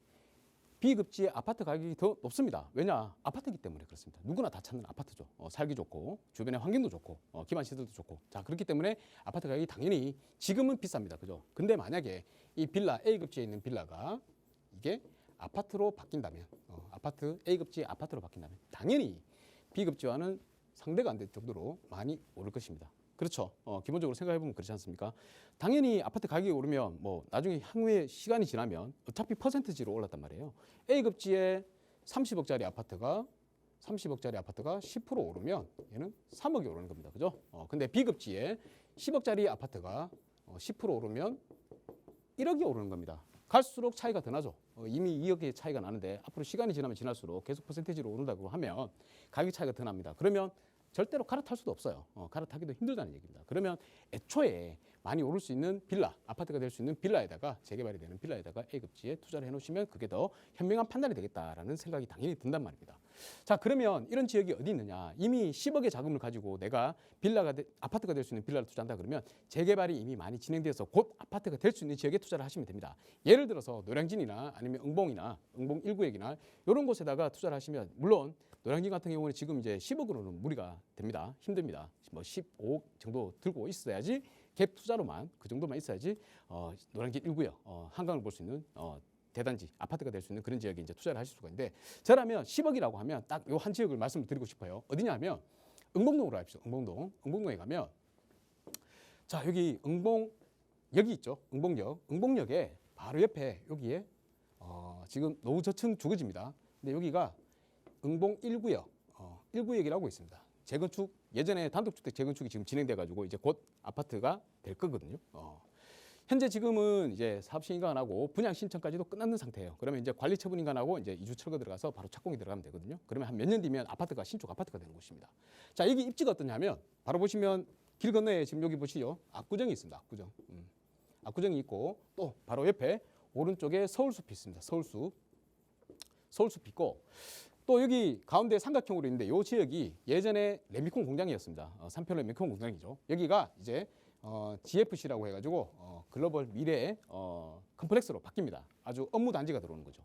B급지의 아파트 가격이 더 높습니다. 왜냐? 아파트이기 때문에 그렇습니다. 누구나 다 찾는 아파트죠. 살기 좋고 주변의 환경도 좋고 기반 시설도 좋고. 자, 그렇기 때문에 아파트 가격이 당연히 지금은 비쌉니다. 그죠? 근데 만약에 이 빌라 A급지에 있는 빌라가 이게 아파트로 바뀐다면 아파트 A급지 아파트로 바뀐다면 당연히 B급지와는 상대가 안 될 정도로 많이 오를 것입니다. 그렇죠. 기본적으로 생각해보면 그렇지 않습니까? 당연히 아파트 가격이 오르면 뭐 나중에 향후에 시간이 지나면 어차피 퍼센트지로 올랐단 말이에요. A급지에 30억짜리 아파트가 10% 오르면 얘는 3억이 오르는 겁니다. 그죠? 근데 B급지에 10억짜리 아파트가 10% 오르면 1억이 오르는 겁니다. 갈수록 차이가 더 나죠. 이미 2억의 차이가 나는데 앞으로 시간이 지나면 지날수록 계속 퍼센테이지로 오른다고 하면 가격 차이가 더 납니다. 그러면 절대로 갈아탈 수도 없어요. 갈아타기도 힘들다는 얘기입니다. 그러면 애초에 많이 오를 수 있는 빌라, 아파트가 될 수 있는 빌라에다가 재개발이 되는 빌라에다가 A급지에 투자를 해놓으시면 그게 더 현명한 판단이 되겠다라는 생각이 당연히 든단 말입니다. 자, 그러면 이런 지역이 어디 있느냐? 이미 10억의 자금을 가지고 내가 아파트가 될 수 있는 빌라를 투자한다 그러면 재개발이 이미 많이 진행되어서 곧 아파트가 될 수 있는 지역에 투자를 하시면 됩니다. 예를 들어서 노량진이나 아니면 응봉 1구역이나 이런 곳에다가 투자를 하시면 물론 노량진 같은 경우는 지금 이제 10억으로는 무리가 됩니다. 힘듭니다. 뭐 15억 정도 들고 있어야지 갭 투자로만 그 정도만 있어야지 노량진 1구역 한강을 볼 수 있는 대단지 아파트가 될 수 있는 그런 지역에 이제 투자를 하실 수가 있는데 저라면 10억이라고 하면 딱 요 한 지역을 말씀드리고 싶어요. 어디냐면 응봉동으로 합시다. 응봉동에 가면 자 여기 여기 있죠. 응봉역에 바로 옆에 여기에 지금 노후저층 주거지입니다. 근데 여기가 응봉 1구역 1구역이라고 있습니다. 재건축 예전에 단독주택 재건축이 지금 진행돼 가지고 이제 곧 아파트가 될 거거든요. 현재 지금은 이제 사업 시행인가하고 분양 신청까지도 끝났는 상태예요. 그러면 이제 관리 처분 인가하고 이제 이주 철거 들어가서 바로 착공이 들어가면 되거든요. 그러면 한 몇 년 뒤면 신축 아파트가 되는 곳입니다. 자, 여기 입지가 어떠냐면 바로 보시면 길 건너에 지금 여기 보시죠. 압구정이 있습니다. 압구정이 있고 또 바로 옆에 오른쪽에 서울숲이 있습니다. 서울숲 있고 또 여기 가운데 삼각형으로 있는데 이 지역이 예전에 레미콘 공장이었습니다. 3편 레미콘 공장이죠. 여기가 이제 GFC라고 해가지고 글로벌 미래 컴플렉스로 바뀝니다. 아주 업무 단지가 들어오는 거죠.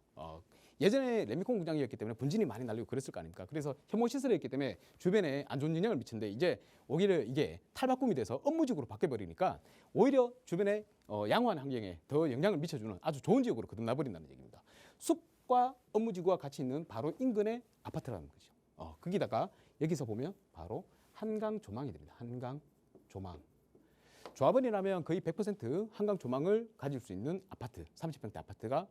예전에 레미콘 공장이었기 때문에 분진이 많이 날리고 그랬을 거 아닙니까? 그래서 혐오 시설이었기 때문에 주변에 안 좋은 영향을 미치는데 이제 오히려 이게 탈바꿈이 돼서 업무지구로 바뀌어버리니까 오히려 주변에 양호한 환경에 더 영향을 미쳐주는 아주 좋은 지역으로 거듭나버린다는 얘기입니다. 숲과 업무지구가 같이 있는 바로 인근의 아파트라는 거죠. 거기다가 여기서 보면 바로 한강 조망이 됩니다. 한강 조망. 조합원이라면 거의 100% 한강 조망을 가질 수 있는 아파트, 30평대 아파트가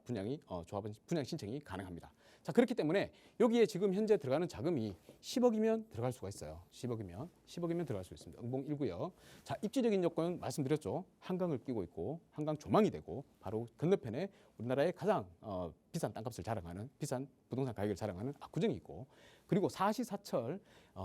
조합원 분양 신청이 가능합니다. 자, 그렇기 때문에 여기에 지금 현재 들어가는 자금이 10억이면 들어갈 수가 있어요. 10억이면 들어갈 수 있습니다. 응봉 1구역. 자, 입지적인 요건 말씀드렸죠. 한강을 끼고 있고 한강 조망이 되고 바로 건너편에 우리나라의 가장 비싼 땅값을 자랑하는 비싼 부동산 가격을 자랑하는 압구정이 있고 그리고 사시사철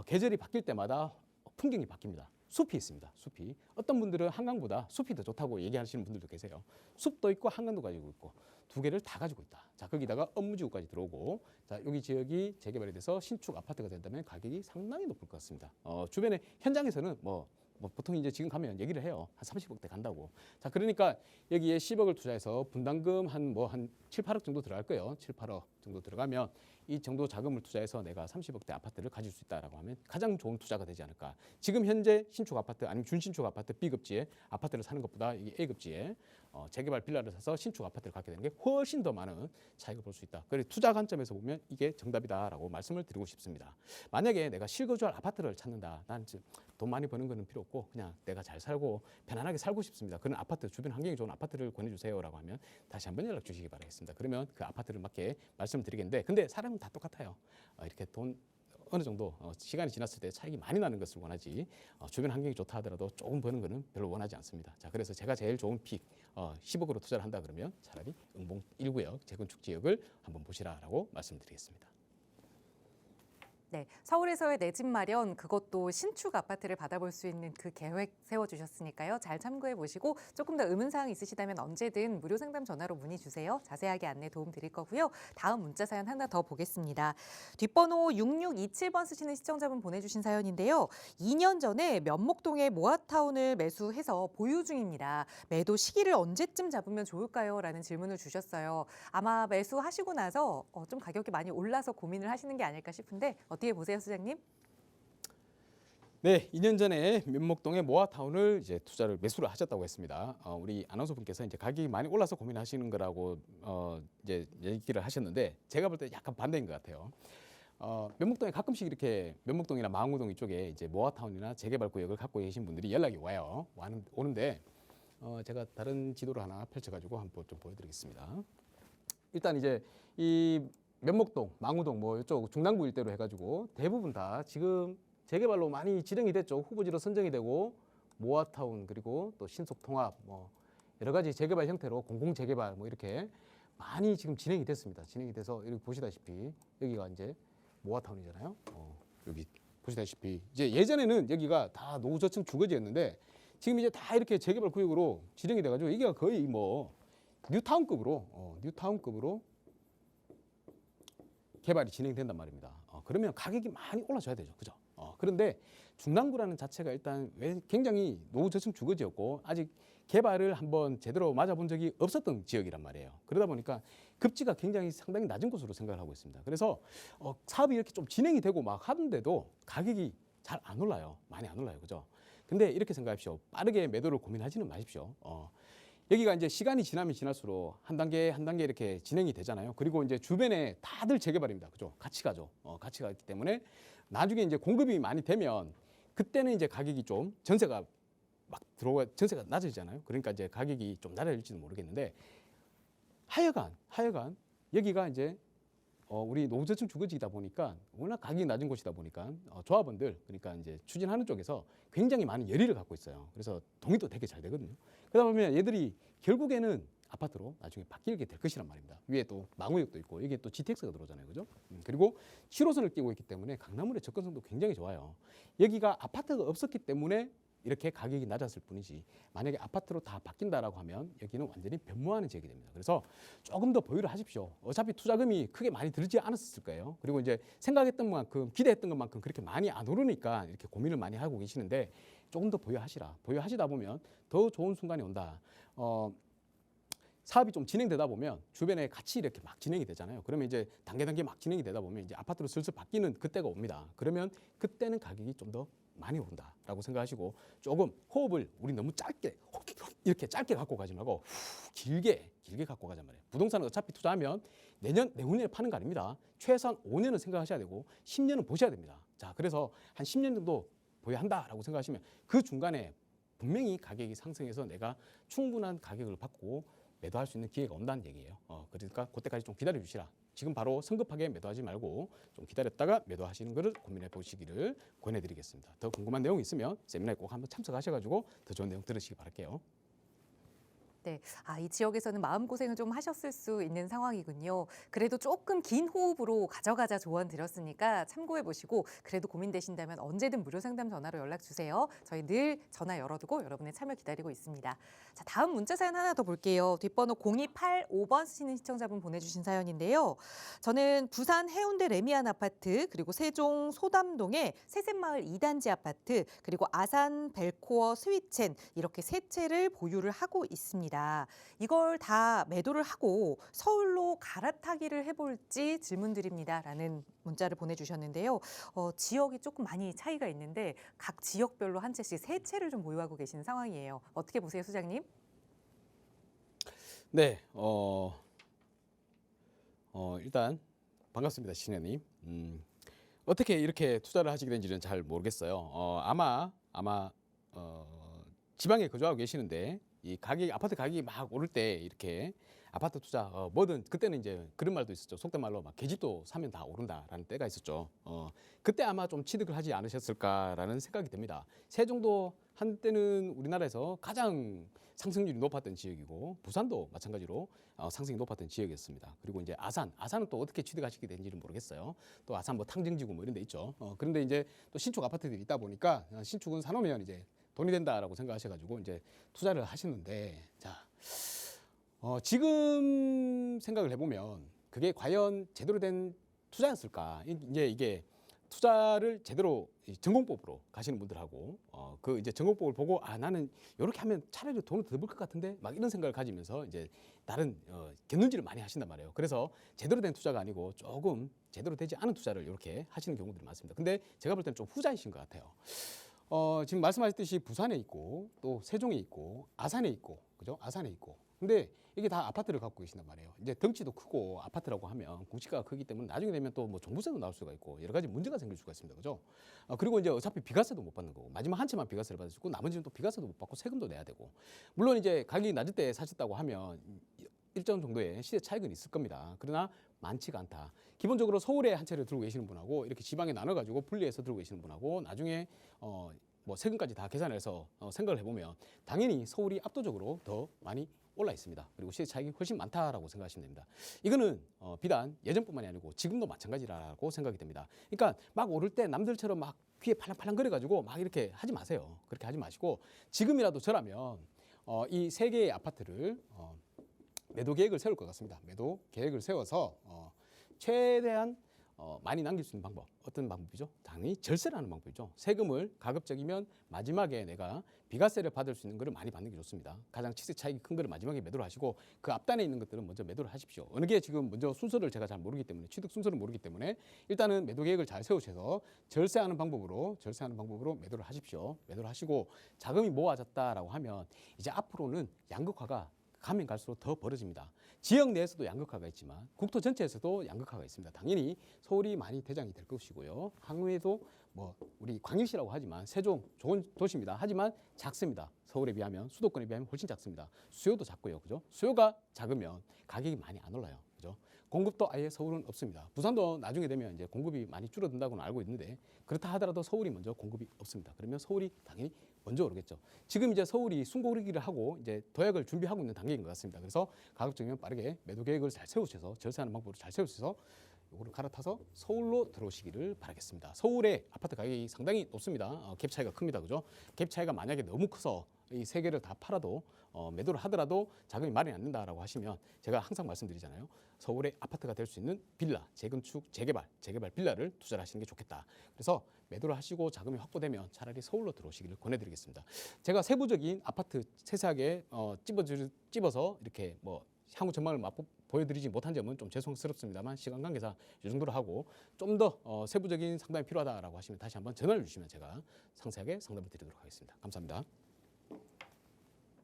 계절이 바뀔 때마다 풍경이 바뀝니다. 숲이 있습니다. 숲이. 어떤 분들은 한강보다 숲이 더 좋다고 얘기하시는 분들도 계세요. 숲도 있고 한강도 가지고 있고 두 개를 다 가지고 있다. 자, 거기다가 업무지구까지 들어오고 자, 여기 지역이 재개발이 돼서 신축 아파트가 된다면 가격이 상당히 높을 것 같습니다. 주변에 현장에서는 뭐 보통 이제 지금 가면 얘기를 해요. 한 30억대 간다고. 자, 그러니까 여기에 10억을 투자해서 분담금 한 7, 8억 정도 들어갈 거예요. 7, 8억 정도 들어가면 이 정도 자금을 투자해서 내가 30억대 아파트를 가질 수 있다라고 하면 가장 좋은 투자가 되지 않을까. 지금 현재 신축 아파트 아니면 준신축 아파트 B급지에 아파트를 사는 것보다 이게 A급지에 재개발 빌라를 사서 신축 아파트를 갖게 되는 게 훨씬 더 많은 차익을 볼 수 있다. 그래서 투자 관점에서 보면 이게 정답이다라고 말씀을 드리고 싶습니다. 만약에 내가 실거주할 아파트를 찾는다. 난 돈 많이 버는 거는 필요 없고 그냥 내가 잘 살고 편안하게 살고 싶습니다. 그런 아파트, 주변 환경이 좋은 아파트를 권해주세요라고 하면 다시 한번 연락 주시기 바라겠습니다. 그러면 그 아파트를 맞게 말씀을 드리겠는데 근데 사람은 다 똑같아요. 이렇게 돈 어느 정도 시간이 지났을 때 차익이 많이 나는 것을 원하지 주변 환경이 좋다 하더라도 조금 버는 거는 별로 원하지 않습니다. 자, 그래서 제가 제일 좋은 픽 10억으로 투자를 한다 그러면 차라리 응봉 1구역 재건축 지역을 한번 보시라라고 말씀드리겠습니다. 네, 서울에서의 내 집 마련 그것도 신축 아파트를 받아볼 수 있는 그 계획 세워주셨으니까요. 잘 참고해 보시고 조금 더 의문사항 있으시다면 언제든 무료 상담 전화로 문의 주세요. 자세하게 안내 도움 드릴 거고요. 다음 문자 사연 하나 더 보겠습니다. 뒷번호 6627번 쓰시는 시청자분 보내주신 사연인데요. 2년 전에 면목동의 모아타운을 매수해서 보유 중입니다. 매도 시기를 언제쯤 잡으면 좋을까요? 라는 질문을 주셨어요. 아마 매수하시고 나서 좀 가격이 많이 올라서 고민을 하시는 게 아닐까 싶은데 어떻게 보세요, 소장님? 네, 2년 전에 면목동의 모아타운을 이제 매수를 하셨다고 했습니다. 우리 아나운서분께서 이제 가격이 많이 올라서 고민하시는 거라고 이제 얘기를 하셨는데 제가 볼 때 약간 반대인 것 같아요. 면목동에 가끔씩 이렇게 면목동이나 망우동 이쪽에 이제 모아타운이나 재개발 구역을 갖고 계신 분들이 연락이 오는데 제가 다른 지도를 하나 펼쳐가지고 한번 좀 보여드리겠습니다. 일단 이제 이 면목동, 망우동 뭐 이쪽 중랑구 일대로 해가지고 대부분 다 지금 재개발로 많이 진행이 됐죠. 후보지로 선정이 되고 모아타운 그리고 또 신속통합 뭐 여러 가지 재개발 형태로 공공재개발 뭐 이렇게 많이 지금 진행이 됐습니다. 진행이 돼서 여기 보시다시피 여기가 이제 모아타운이잖아요. 여기 보시다시피 이제 예전에는 여기가 다 노후저층 주거지였는데 지금 이제 다 이렇게 재개발 구역으로 진행이 돼가지고 여기가 거의 뭐 뉴타운급으로 개발이 진행된단 말입니다. 그러면 가격이 많이 올라줘야 되죠. 그죠? 그런데 중랑구라는 자체가 일단 굉장히 노후저층 주거지였고 아직 개발을 한번 제대로 맞아본 적이 없었던 지역이란 말이에요. 그러다 보니까 급지가 굉장히 상당히 낮은 곳으로 생각을 하고 있습니다. 그래서 사업이 이렇게 좀 진행이 되고 막 하는데도 가격이 잘 안 올라요. 많이 안 올라요. 그죠? 근데 이렇게 생각하십시오. 빠르게 매도를 고민하지는 마십시오. 여기가 이제 시간이 지나면 지날수록 한 단계 한 단계 이렇게 진행이 되잖아요. 그리고 이제 주변에 다들 재개발입니다. 그죠? 같이 가죠. 같이 가기 때문에 나중에 이제 공급이 많이 되면 그때는 이제 가격이 좀 전세가 낮아지잖아요. 그러니까 이제 가격이 좀 낮아질지는 모르겠는데 하여간 여기가 이제 우리 노후저층 주거지이다 보니까 워낙 가격이 낮은 곳이다 보니까 조합원들 그러니까 이제 추진하는 쪽에서 굉장히 많은 열의를 갖고 있어요. 그래서 동의도 되게 잘 되거든요. 그러다 보면 얘들이 결국에는 아파트로 나중에 바뀌게 될 것이란 말입니다. 위에 또 망우역도 있고 여기에 또 GTX가 들어오잖아요. 그죠? 그리고 7호선을 끼고 있기 때문에 강남을의 접근성도 굉장히 좋아요. 여기가 아파트가 없었기 때문에 이렇게 가격이 낮았을 뿐이지 만약에 아파트로 다 바뀐다라고 하면 여기는 완전히 변모하는 지역이 됩니다. 그래서 조금 더 보유를 하십시오. 어차피 투자금이 크게 많이 들지 않았을 거예요. 그리고 이제 생각했던 만큼 기대했던 것만큼 그렇게 많이 안 오르니까 이렇게 고민을 많이 하고 계시는데 조금 더 보유하시라. 보유하시다 보면 더 좋은 순간이 온다. 사업이 좀 진행되다 보면 주변에 같이 이렇게 막 진행이 되잖아요. 그러면 이제 단계 막 진행이 되다 보면 이제 아파트로 슬슬 바뀌는 그때가 옵니다. 그러면 그때는 가격이 좀 더 많이 오른다라고 생각하시고 조금 호흡을 우리 너무 짧게 이렇게 짧게 갖고 가지 말고 길게 갖고 가자 말이에요. 부동산은 어차피 투자하면 내후년에 파는 거 아닙니다. 최소한 5년은 생각하셔야 되고 10년은 보셔야 됩니다. 자, 그래서 한 10년 정도 보유한다라고 생각하시면 그 중간에 분명히 가격이 상승해서 내가 충분한 가격을 받고 매도할 수 있는 기회가 온다는 얘기예요. 그러니까 그때까지 좀 기다려 주시라. 지금 바로 성급하게 매도하지 말고 좀 기다렸다가 매도하시는 것을 고민해 보시기를 권해드리겠습니다. 더 궁금한 내용이 있으면 세미나에 꼭 한번 참석하셔가지고 더 좋은 내용 들으시기 바랄게요. 네, 이 지역에서는 마음고생을 좀 하셨을 수 있는 상황이군요. 그래도 조금 긴 호흡으로 가져가자 조언 드렸으니까 참고해 보시고 그래도 고민되신다면 언제든 무료 상담 전화로 연락 주세요. 저희 늘 전화 열어두고 여러분의 참여 기다리고 있습니다. 자, 다음 문자 사연 하나 더 볼게요. 뒷번호 0285번 쓰시는 시청자분 보내주신 사연인데요. 저는 부산 해운대 레미안 아파트 그리고 세종 소담동의 새샘마을 2단지 아파트 그리고 아산 벨코어 스위첸 이렇게 세 채를 보유를 하고 있습니다. 있습니다. 이걸 다 매도를 하고 서울로 갈아타기를 해볼지 질문드립니다라는 문자를 보내주셨는데요. 지역이 조금 많이 차이가 있는데 각 지역별로 한 채씩 세 채를 좀 보유하고 계시는 상황이에요. 어떻게 보세요, 소장님? 네, 일단 반갑습니다, 신혜님. 어떻게 이렇게 투자를 하시게 된지는 잘 모르겠어요. 지방에 거주하고 계시는데 이 아파트 가격이 막 오를 때 이렇게 아파트 투자 뭐든 그때는 이제 그런 말도 있었죠. 속된 말로 막 계집도 사면 다 오른다라는 때가 있었죠. 그때 아마 좀 취득을 하지 않으셨을까라는 생각이 듭니다. 세종도 한때는 우리나라에서 가장 상승률이 높았던 지역이고 부산도 마찬가지로 상승이 높았던 지역이었습니다. 그리고 이제 아산은 또 어떻게 취득하시게 된지는 모르겠어요. 또 아산 뭐 탕정지구 뭐 이런 데 있죠. 그런데 이제 또 신축 아파트들이 있다 보니까 신축은 사놓으면 이제 돈이 된다라고 생각하셔가지고 이제 투자를 하시는데 지금 생각을 해보면 그게 과연 제대로 된 투자였을까? 이제 이게 투자를 제대로 전공법으로 가시는 분들하고 그 이제 전공법을 보고 나는 이렇게 하면 차라리 돈을 더 벌 것 같은데 막 이런 생각을 가지면서 이제 다른 곁눈질을 많이 하신단 말이에요. 그래서 제대로 된 투자가 아니고 조금 제대로 되지 않은 투자를 이렇게 하시는 경우들이 많습니다. 근데 제가 볼 때는 좀 후자이신 것 같아요. 지금 말씀하셨듯이 부산에 있고 또 세종에 있고 아산에 있고 그죠? 아산에 있고. 근데 이게 다 아파트를 갖고 계신단 말이에요. 이제 덩치도 크고 아파트라고 하면 공시가가 크기 때문에 나중에 되면 또 뭐 종부세도 나올 수가 있고 여러 가지 문제가 생길 수가 있습니다. 그죠? 그리고 이제 어차피 비과세도 못 받는 거고 마지막 한 채만 비과세를 받을 수 있고 나머지는 또 비과세도 못 받고 세금도 내야 되고 물론 이제 가격이 낮을 때 사셨다고 하면 일정 정도의 시세 차익은 있을 겁니다. 그러나 많지가 않다. 기본적으로 서울에 한 채를 들고 계시는 분하고 이렇게 지방에 나눠가지고 분리해서 들고 계시는 분하고 나중에 뭐 세금까지 다 계산해서 생각을 해보면 당연히 서울이 압도적으로 더 많이 올라 있습니다. 그리고 시세 차익이 훨씬 많다라고 생각하시면 됩니다. 이거는 비단 예전뿐만이 아니고 지금도 마찬가지라고 생각이 됩니다. 그러니까 막 오를 때 남들처럼 막 귀에 팔랑팔랑 거려가지고 막 이렇게 하지 마세요. 그렇게 하지 마시고 지금이라도 저라면 이 세 개의 아파트를 매도 계획을 세울 것 같습니다. 매도 계획을 세워서 최대한 많이 남길 수 있는 방법 어떤 방법이죠? 당연히 절세를 하는 방법이죠. 세금을 가급적이면 마지막에 내가 비과세를 받을 수 있는 것을 많이 받는 게 좋습니다. 가장 시세 차익이 큰 것을 마지막에 매도를 하시고 그 앞단에 있는 것들은 먼저 매도를 하십시오. 어느 게 지금 먼저 순서를 제가 잘 모르기 때문에 취득 순서를 모르기 때문에 일단은 매도 계획을 잘 세우셔서 절세하는 방법으로 매도를 하십시오. 매도를 하시고 자금이 모아졌다라고 하면 이제 앞으로는 양극화가 가면 갈수록 더 벌어집니다. 지역 내에서도 양극화가 있지만 국토 전체에서도 양극화가 있습니다. 당연히 서울이 많이 대장이 될 것이고요. 향후에도 뭐 우리 광역시라고 하지만 세종 좋은 도시입니다. 하지만 작습니다. 서울에 비하면 수도권에 비하면 훨씬 작습니다. 수요도 작고요. 그죠? 수요가 작으면 가격이 많이 안 올라요. 그죠? 공급도 아예 서울은 없습니다. 부산도 나중에 되면 이제 공급이 많이 줄어든다고는 알고 있는데 그렇다 하더라도 서울이 먼저 공급이 없습니다. 그러면 서울이 당연히 먼저 오르겠죠. 지금 이제 서울이 숨고르기를 하고 이제 도약을 준비하고 있는 단계인 것 같습니다. 그래서 가급적이면 빠르게 매도 계획을 잘 세우셔서 절세하는 방법으로 잘 세우셔서 요거를 갈아타서 서울로 들어오시기를 바라겠습니다. 서울의 아파트 가격이 상당히 높습니다. 갭 차이가 큽니다. 그죠? 갭 차이가 만약에 너무 커서 이 세 개를 다 팔아도 매도를 하더라도 자금이 마련이 안 된다라고 하시면 제가 항상 말씀드리잖아요. 서울의 아파트가 될 수 있는 빌라, 재건축, 재개발 빌라를 투자를 하시는 게 좋겠다. 그래서 매도를 하시고 자금이 확보되면 차라리 서울로 들어오시기를 권해드리겠습니다. 제가 세부적인 아파트 세세하게 찝어서 이렇게 뭐 향후 전망을 보여드리지 못한 점은 좀 죄송스럽습니다만 시간 관계상 이 정도로 하고 좀 더 세부적인 상담이 필요하다라고 하시면 다시 한번 전화를 주시면 제가 상세하게 상담을 드리도록 하겠습니다. 감사합니다.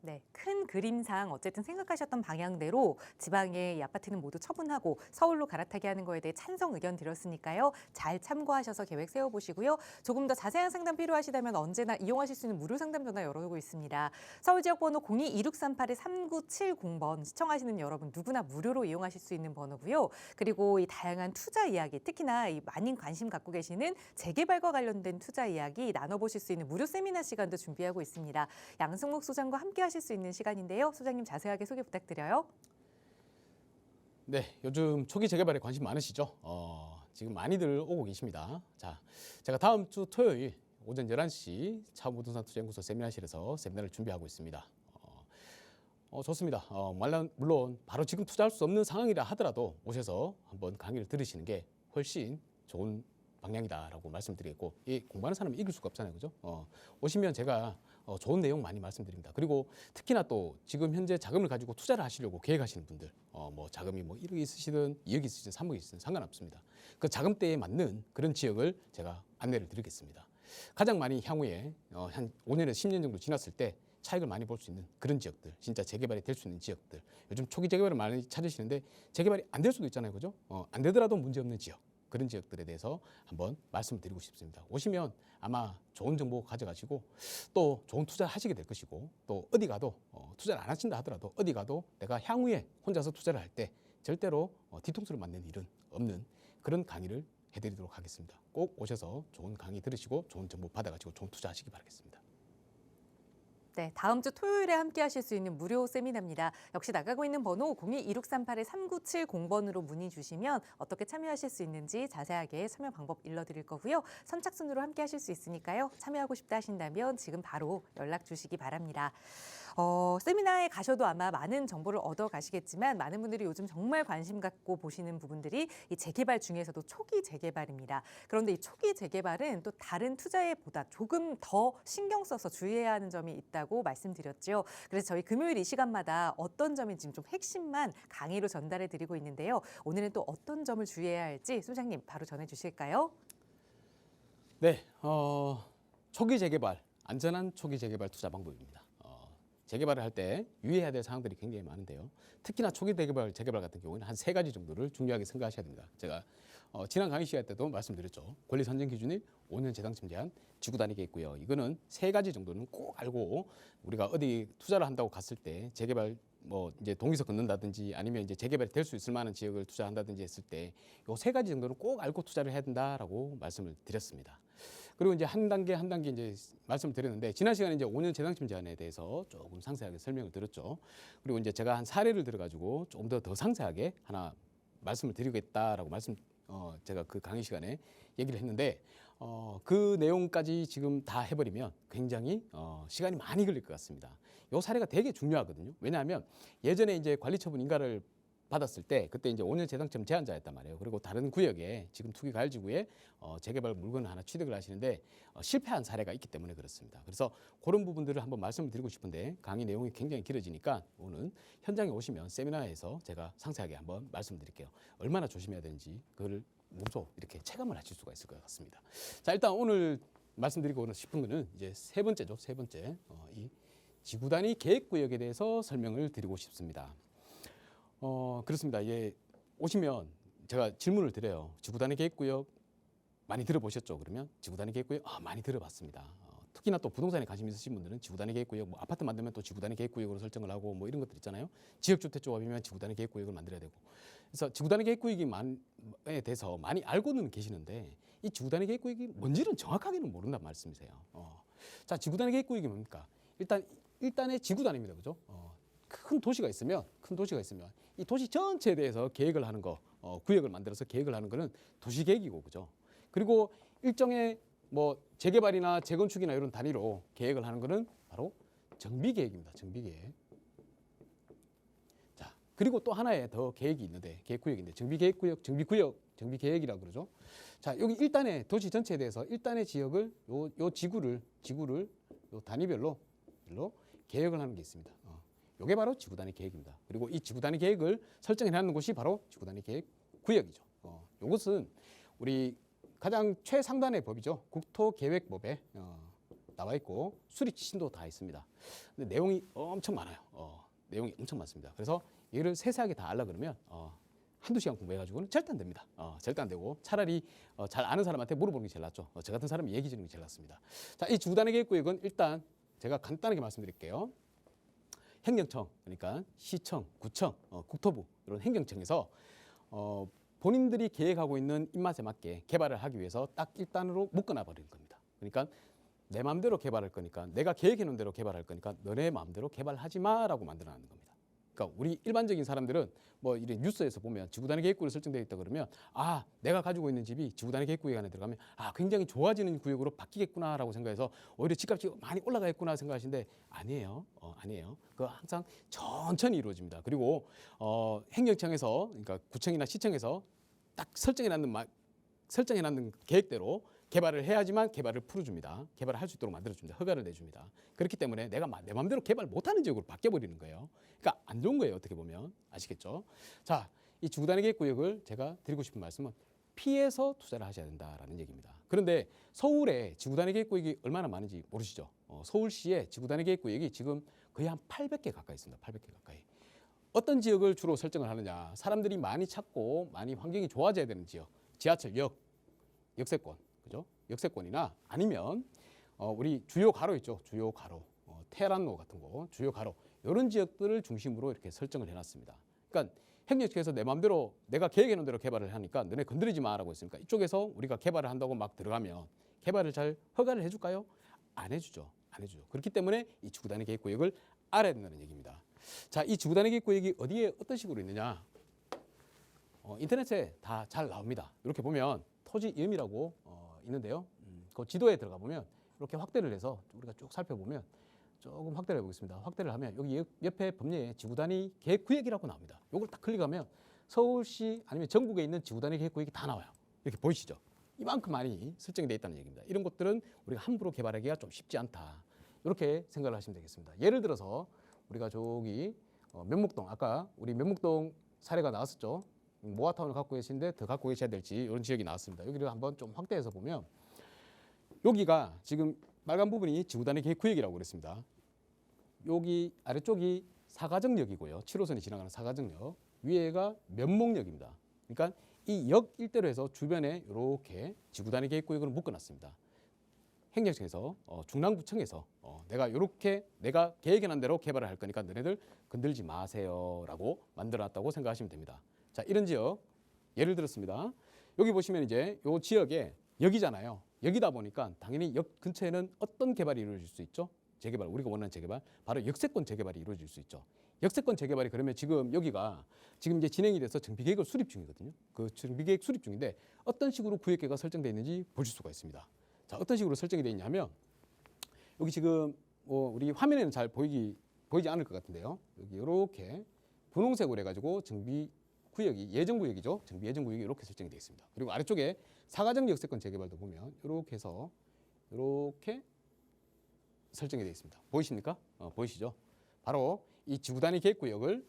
네, 큰 그림상 어쨌든 생각하셨던 방향대로 지방의 이 아파트는 모두 처분하고 서울로 갈아타게 하는 거에 대해 찬성 의견 드렸으니까요. 잘 참고하셔서 계획 세워보시고요. 조금 더 자세한 상담 필요하시다면 언제나 이용하실 수 있는 무료 상담 전화 열어두고 있습니다. 서울 지역 번호 02-2638-3970번 시청하시는 여러분 누구나 무료로 이용하실 수 있는 번호고요. 그리고 이 다양한 투자 이야기, 특히나 이 많은 관심 갖고 계시는 재개발과 관련된 투자 이야기 나눠보실 수 있는 무료 세미나 시간도 준비하고 있습니다. 양승목 소장과 함께 하실 수 있는 시간인데요. 소장님 자세하게 소개 부탁드려요. 네, 요즘 초기 재개발에 관심 많으시죠? 지금 많이들 오고 계십니다. 자, 제가 다음 주 토요일 오전 11시 차부동산투자연구소 세미나실에서 세미나를 준비하고 있습니다. 좋습니다. 물론 바로 지금 투자할 수 없는 상황이라 하더라도 오셔서 한번 강의를 들으시는 게 훨씬 좋은 방향이다라고 말씀드리겠고, 이 공부하는 사람이 이길 수가 없잖아요, 그죠? 오시면 제가 좋은 내용 많이 말씀드립니다. 그리고 특히나 또 지금 현재 자금을 가지고 투자를 하시려고 계획하시는 분들, 뭐 자금이 뭐 1억이 있으시든 2억이 있으시든 3억이 있으든 상관없습니다. 그 자금대에 맞는 그런 지역을 제가 안내를 드리겠습니다. 가장 많이 향후에 한 5년에서 10년 정도 지났을 때 차익을 많이 볼 수 있는 그런 지역들, 진짜 재개발이 될 수 있는 지역들. 요즘 초기 재개발을 많이 찾으시는데 재개발이 안 될 수도 있잖아요, 그죠? 안 되더라도 문제 없는 지역, 그런 지역들에 대해서 한번 말씀드리고 싶습니다. 오시면 아마 좋은 정보 가져가시고 또 좋은 투자를 하시게 될 것이고, 또 어디 가도 투자를 안 하신다 하더라도 어디 가도 내가 향후에 혼자서 투자를 할 때 절대로 뒤통수를 맞는 일은 없는 그런 강의를 해드리도록 하겠습니다. 꼭 오셔서 좋은 강의 들으시고 좋은 정보 받아가지고 좋은 투자하시기 바라겠습니다. 네, 다음 주 토요일에 함께 하실 수 있는 무료 세미나입니다. 역시 나가고 있는 번호 02-2638-3970번으로 문의 주시면 어떻게 참여하실 수 있는지 자세하게 참여 방법 일러드릴 거고요. 선착순으로 함께 하실 수 있으니까요. 참여하고 싶다 하신다면 지금 바로 연락 주시기 바랍니다. 세미나에 가셔도 아마 많은 정보를 얻어 가시겠지만 많은 분들이 요즘 정말 관심 갖고 보시는 부분들이 이 재개발 중에서도 초기 재개발입니다. 그런데 이 초기 재개발은 또 다른 투자에보다 조금 더 신경 써서 주의해야 하는 점이 있다고 말씀드렸죠. 그래서 저희 금요일 이 시간마다 어떤 점인지 좀 핵심만 강의로 전달해 드리고 있는데요. 오늘은 또 어떤 점을 주의해야 할지 소장님 바로 전해 주실까요? 네, 초기 재개발, 안전한 초기 재개발 투자 방법입니다. 재개발을 할 때 유의해야 될 사항들이 굉장히 많은데요. 특히나 초기 재개발 같은 경우는 한 3가지 정도를 중요하게 생각하셔야 됩니다. 제가 지난 강의 시간 때도 말씀드렸죠. 권리 선정 기준일 5년 재당첨 제한, 지구 단위 계획고요. 이거는 3가지 정도는 꼭 알고 우리가 어디 투자를 한다고 갔을 때 재개발 뭐 이제 동의서 걷는다든지 아니면 이제 재개발이 될 수 있을 만한 지역을 투자한다든지 했을 때 요 3가지 정도는 꼭 알고 투자를 해야 된다라고 말씀을 드렸습니다. 그리고 이제 한 단계 이제 말씀을 드렸는데 지난 시간에 이제 5년 재당첨 제한에 대해서 조금 상세하게 설명을 드렸죠. 그리고 이제 제가 한 사례를 들어가지고 조금 더 상세하게 하나 말씀을 드리겠다라고 제가 그 강의 시간에 얘기를 했는데 그 내용까지 지금 다 해버리면 굉장히 시간이 많이 걸릴 것 같습니다. 이 사례가 되게 중요하거든요. 왜냐하면 예전에 이제 관리처분 인가를 받았을 때 그때 이제 5년 재당첨 제한자였단 말이에요. 그리고 다른 구역에 지금 투기가을지구에 재개발 물건을 하나 취득을 하시는데 실패한 사례가 있기 때문에 그렇습니다. 그래서 그런 부분들을 한번 말씀을 드리고 싶은데 강의 내용이 굉장히 길어지니까 오늘 현장에 오시면 세미나에서 제가 상세하게 한번 말씀드릴게요. 얼마나 조심해야 되는지 그걸 몸소 이렇게 체감을 하실 수가 있을 것 같습니다. 자, 일단 오늘 말씀드리고 싶은 거는 이제 세 번째죠. 세 번째 이 지구 단위 계획구역에 대해서 설명을 드리고 싶습니다. 그렇습니다. 예, 오시면 제가 질문을 드려요. 지구 단위 계획구역 많이 들어보셨죠? 그러면 지구 단위 계획구역 많이 들어봤습니다. 특히나 또 부동산에 관심 있으신 분들은 지구 단위 계획구역, 뭐 아파트 만들면 또 지구 단위 계획구역으로 설정을 하고 뭐 이런 것들 있잖아요. 지역주택 조합이면 지구 단위 계획구역을 만들어야 되고. 그래서 지구 단위 계획구역에 대해서 많이 알고는 계시는데 이 지구 단위 계획구역이 뭔지는 정확하게는 모른단 말씀이세요. 자, 지구 단위 계획구역이 뭡니까? 일단의 지구 단위입니다, 그죠? 큰 도시가 있으면 이 도시 전체에 대해서 계획을 하는 거, 구역을 만들어서 계획을 하는 거는 도시계획이고, 그죠? 그리고 일정의 뭐 재개발이나 재건축이나 이런 단위로 계획을 하는 거는 바로 정비계획입니다. 정비계획. 자, 그리고 또 하나의 더 계획이 있는데 계획구역인데 정비계획구역, 정비계획이라고 그러죠. 자, 여기 일단의 도시 전체에 대해서 일단의 지역을 요 지구를 요 단위별로 계획을 하는 게 있습니다. 요게 바로 지구 단위 계획입니다. 그리고 이 지구 단위 계획을 설정해 놨는 곳이 바로 지구 단위 계획 구역이죠. 요것은 우리 가장 최상단의 법이죠. 국토계획법에 나와 있고 수리지신도 다 있습니다. 근데 내용이 엄청 많아요. 내용이 엄청 많습니다. 그래서 이를 세세하게 다 알라 그러면 한두 시간 공부해가지고는 절대 안 됩니다. 절대 안 되고 차라리 잘 아는 사람한테 물어보는 게 제일 낫죠. 저 같은 사람이 얘기 주는 게 제일 낫습니다. 자, 이 지구 단위 계획구역은 일단 제가 간단하게 말씀드릴게요. 행정청, 그러니까 시청, 구청, 국토부 이런 행정청에서 본인들이 계획하고 있는 입맛에 맞게 개발을 하기 위해서 딱 1단으로 묶어놔 버리는 겁니다. 그러니까 내 마음대로 개발할 거니까 내가 계획해 놓은 대로 개발할 거니까 너네 마음대로 개발하지 마라고 만들어놨는 겁니다. 그러니까 우리 일반적인 사람들은 뭐 이런 뉴스에서 보면 지구 단위 계획구역이 설정되어 있다 그러면 내가 가지고 있는 집이 지구 단위 계획구역 안에 들어가면 굉장히 좋아지는 구역으로 바뀌겠구나라고 생각해서 오히려 집값이 많이 올라가겠구나 생각하시는데 아니에요. 아니에요. 그거 항상 천천히 이루어집니다. 그리고 행정청에서 그러니까 구청이나 시청에서 딱 설정해 놨는 계획대로 개발을 해야지만 개발을 풀어줍니다. 개발을 할 수 있도록 만들어줍니다. 허가를 내줍니다. 그렇기 때문에 내가 내 마음대로 개발 못하는 지역으로 바뀌어버리는 거예요. 그러니까 안 좋은 거예요. 어떻게 보면. 아시겠죠? 자, 이 지구단위 계획구역을 제가 드리고 싶은 말씀은 피해서 투자를 하셔야 된다라는 얘기입니다. 그런데 서울에 지구단위 계획구역이 얼마나 많은지 모르시죠? 서울시에 지구단위 계획구역이 지금 거의 한 800개 가까이 있습니다. 800개 가까이. 어떤 지역을 주로 설정을 하느냐? 사람들이 많이 찾고 많이 환경이 좋아져야 되는 지역. 지하철, 역세권, 그죠? 역세권이나 아니면 우리 주요 가로 있죠. 주요 가로, 테란로 같은 거, 주요 가로 이런 지역들을 중심으로 이렇게 설정을 해놨습니다. 그러니까 행정처에서 내 마음대로 내가 계획해놓은 대로 개발을 하니까 너네 건드리지 마라고 했으니까 이쪽에서 우리가 개발을 한다고 막 들어가면 개발을 잘 허가를 해줄까요? 안 해주죠. 안 해주죠. 그렇기 때문에 이 지구단위 계획구역을 알아야 된다는 얘기입니다. 자, 이 지구단위 계획구역이 어디에 어떤 식으로 있느냐? 인터넷에 다 잘 나옵니다. 이렇게 보면 토지 이음이라고 있는데요. 그 지도에 들어가 보면 이렇게 확대를 해서 우리가 쭉 살펴보면 조금 확대를 해보겠습니다. 확대를 하면 여기 옆에 법례에 지구단위 계획구역이라고 나옵니다. 이걸 딱 클릭하면 서울시 아니면 전국에 있는 지구단위 계획구역이 다 나와요. 이렇게 보이시죠? 이만큼 많이 설정이 되어 있다는 얘기입니다. 이런 것들은 우리가 함부로 개발하기가 좀 쉽지 않다. 이렇게 생각을 하시면 되겠습니다. 예를 들어서 우리가 저기 면목동, 아까 우리 면목동 사례가 나왔었죠. 모아타운을 갖고 계신데 더 갖고 계셔야 될지 이런 지역이 나왔습니다. 여기를 한번 좀 확대해서 보면 여기가 지금 빨간 부분이 지구단위 계획구역이라고 그랬습니다. 여기 아래쪽이 사가정역이고요. 7호선이 지나가는 사가정역. 위에가 면목역입니다. 그러니까 이 역 일대로 해서 주변에 이렇게 지구단위 계획구역으로 묶어놨습니다. 행정청에서 중랑구청에서 내가 이렇게 내가 계획해놓은 대로 개발을 할 거니까 너네들 건들지 마세요라고 만들어놨다고 생각하시면 됩니다. 자, 이런 지역 예를 들었습니다. 여기 보시면 이제 이 지역에 역이잖아요. 역이다 보니까 당연히 역 근처에는 어떤 개발이 이루어질 수 있죠? 재개발, 우리가 원하는 재개발, 바로 역세권 재개발이 이루어질 수 있죠. 역세권 재개발이 그러면 지금 여기가 지금 이제 진행이 돼서 정비계획을 수립 중이거든요. 그 정비계획 수립 중인데 어떤 식으로 구역계가 설정되어 있는지 보실 수가 있습니다. 자, 어떤 식으로 설정이 되어 있냐면 여기 지금 우리 화면에는 잘 보이지 않을 것 같은데요. 여기 이렇게 분홍색으로 해가지고 정비 구역이 예정구역이죠. 정비 예정구역이 이렇게 설정이 되어 있습니다. 그리고 아래쪽에 사가정 역세권 재개발도 보면 이렇게 해서 이렇게 설정이 되어 있습니다. 보이십니까? 보이시죠? 바로 이 지구단위 계획구역을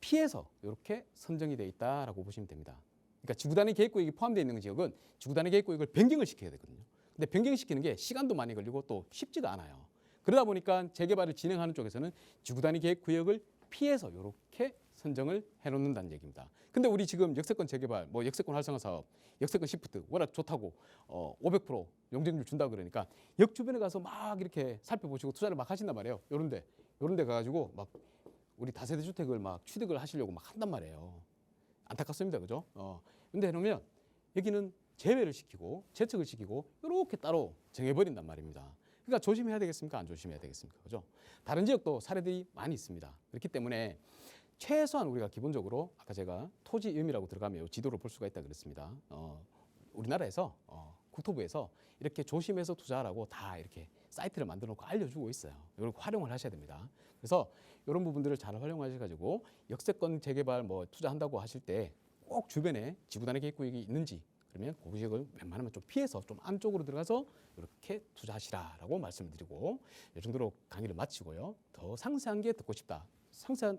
피해서 이렇게 선정이 되어 있다라고 보시면 됩니다. 그러니까 지구단위 계획구역이 포함되어 있는 지역은 지구단위 계획구역을 변경을 시켜야 되거든요. 근데 변경시키는 게 시간도 많이 걸리고 또 쉽지가 않아요. 그러다 보니까 재개발을 진행하는 쪽에서는 지구단위 계획구역을 피해서 이렇게 선정을 해놓는다는 얘기입니다. 근데 우리 지금 역세권 재개발, 역세권 활성화 사업, 역세권 시프트 워낙 좋다고 500% 용적률 준다 그러니까 역 주변에 가서 막 이렇게 살펴보시고 투자를 막 하신단 말이에요. 요런 데 가가지고 막 우리 다세대 주택을 막 취득을 하시려고 막 한단 말이에요. 안타깝습니다, 그죠? 근데 해놓으면 여기는 제외를 시키고 재척을 시키고 이렇게 따로 정해버린단 말입니다. 그러니까 조심해야 되겠습니까? 안 조심해야 되겠습니까? 그죠? 다른 지역도 사례들이 많이 있습니다. 그렇기 때문에 최소한 우리가 기본적으로 아까 제가 토지 이음이라고 들어가면 지도를 볼 수가 있다 그랬습니다. 우리나라에서 국토부에서 이렇게 조심해서 투자하라고 다 이렇게 사이트를 만들어 놓고 알려주고 있어요. 이걸 활용을 하셔야 됩니다. 그래서 이런 부분들을 잘 활용하셔가지고 역세권 재개발 투자한다고 하실 때 꼭 주변에 지구단위 계획구역이 있는지 그러면 그 지역을 웬만하면 좀 피해서 좀 안쪽으로 들어가서 이렇게 투자하시라라고 말씀을 드리고 이 정도로 강의를 마치고요. 더 상세한 게 듣고 싶다. 상세한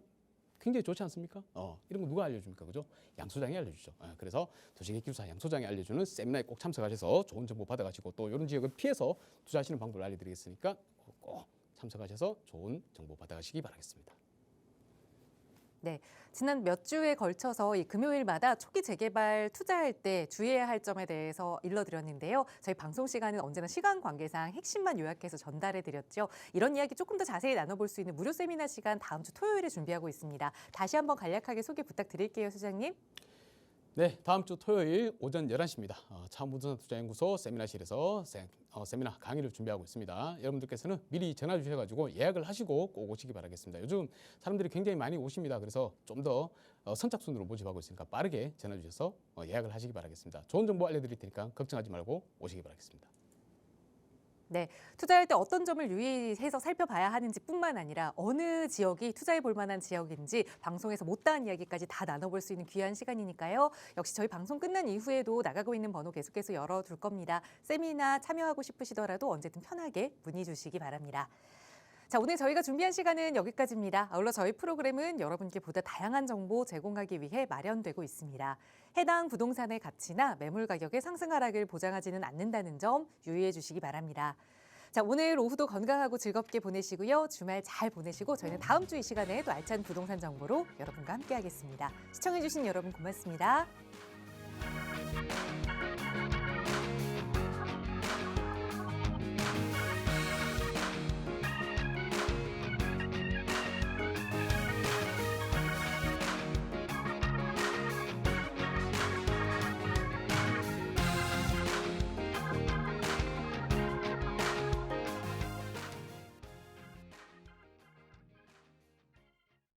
굉장히 좋지 않습니까? 이런 거 누가 알려줍니까? 그죠? 양 소장이 알려주죠. 그래서 도시계획기술사 양 소장이 알려주는 세미나에 꼭 참석하셔서 좋은 정보 받아가시고 또 이런 지역을 피해서 투자하시는 방법을 알려드리겠으니까 꼭 참석하셔서 좋은 정보 받아가시기 바라겠습니다. 네, 지난 몇 주에 걸쳐서 이 금요일마다 초기 재개발 투자할 때 주의해야 할 점에 대해서 일러드렸는데요. 저희 방송 시간은 언제나 시간 관계상 핵심만 요약해서 전달해드렸죠. 이런 이야기 조금 더 자세히 나눠볼 수 있는 무료 세미나 시간 다음 주 토요일에 준비하고 있습니다. 다시 한번 간략하게 소개 부탁드릴게요, 소장님. 네, 다음 주 토요일 오전 11시입니다. 차은부동산 투자연구소 세미나실에서 세미나 강의를 준비하고 있습니다. 여러분들께서는 미리 전화 주셔가지고 예약을 하시고 꼭 오시기 바라겠습니다. 요즘 사람들이 굉장히 많이 오십니다. 그래서 좀 더 선착순으로 모집하고 있으니까 빠르게 전화 주셔서 예약을 하시기 바라겠습니다. 좋은 정보 알려드릴 테니까 걱정하지 말고 오시기 바라겠습니다. 네. 네, 투자할 때 어떤 점을 유의해서 살펴봐야 하는지뿐만 아니라 어느 지역이 투자해 볼 만한 지역인지 방송에서 못다한 이야기까지 다 나눠볼 수 있는 귀한 시간이니까요. 역시 저희 방송 끝난 이후에도 나가고 있는 번호 계속해서 열어둘 겁니다. 세미나 참여하고 싶으시더라도 언제든 편하게 문의 주시기 바랍니다. 자, 오늘 저희가 준비한 시간은 여기까지입니다. 아울러 저희 프로그램은 여러분께 보다 다양한 정보 제공하기 위해 마련되고 있습니다. 해당 부동산의 가치나 매물 가격의 상승 하락을 보장하지는 않는다는 점 유의해 주시기 바랍니다. 자, 오늘 오후도 건강하고 즐겁게 보내시고요. 주말 잘 보내시고 저희는 다음 주 이 시간에 또 알찬 부동산 정보로 여러분과 함께하겠습니다. 시청해 주신 여러분 고맙습니다.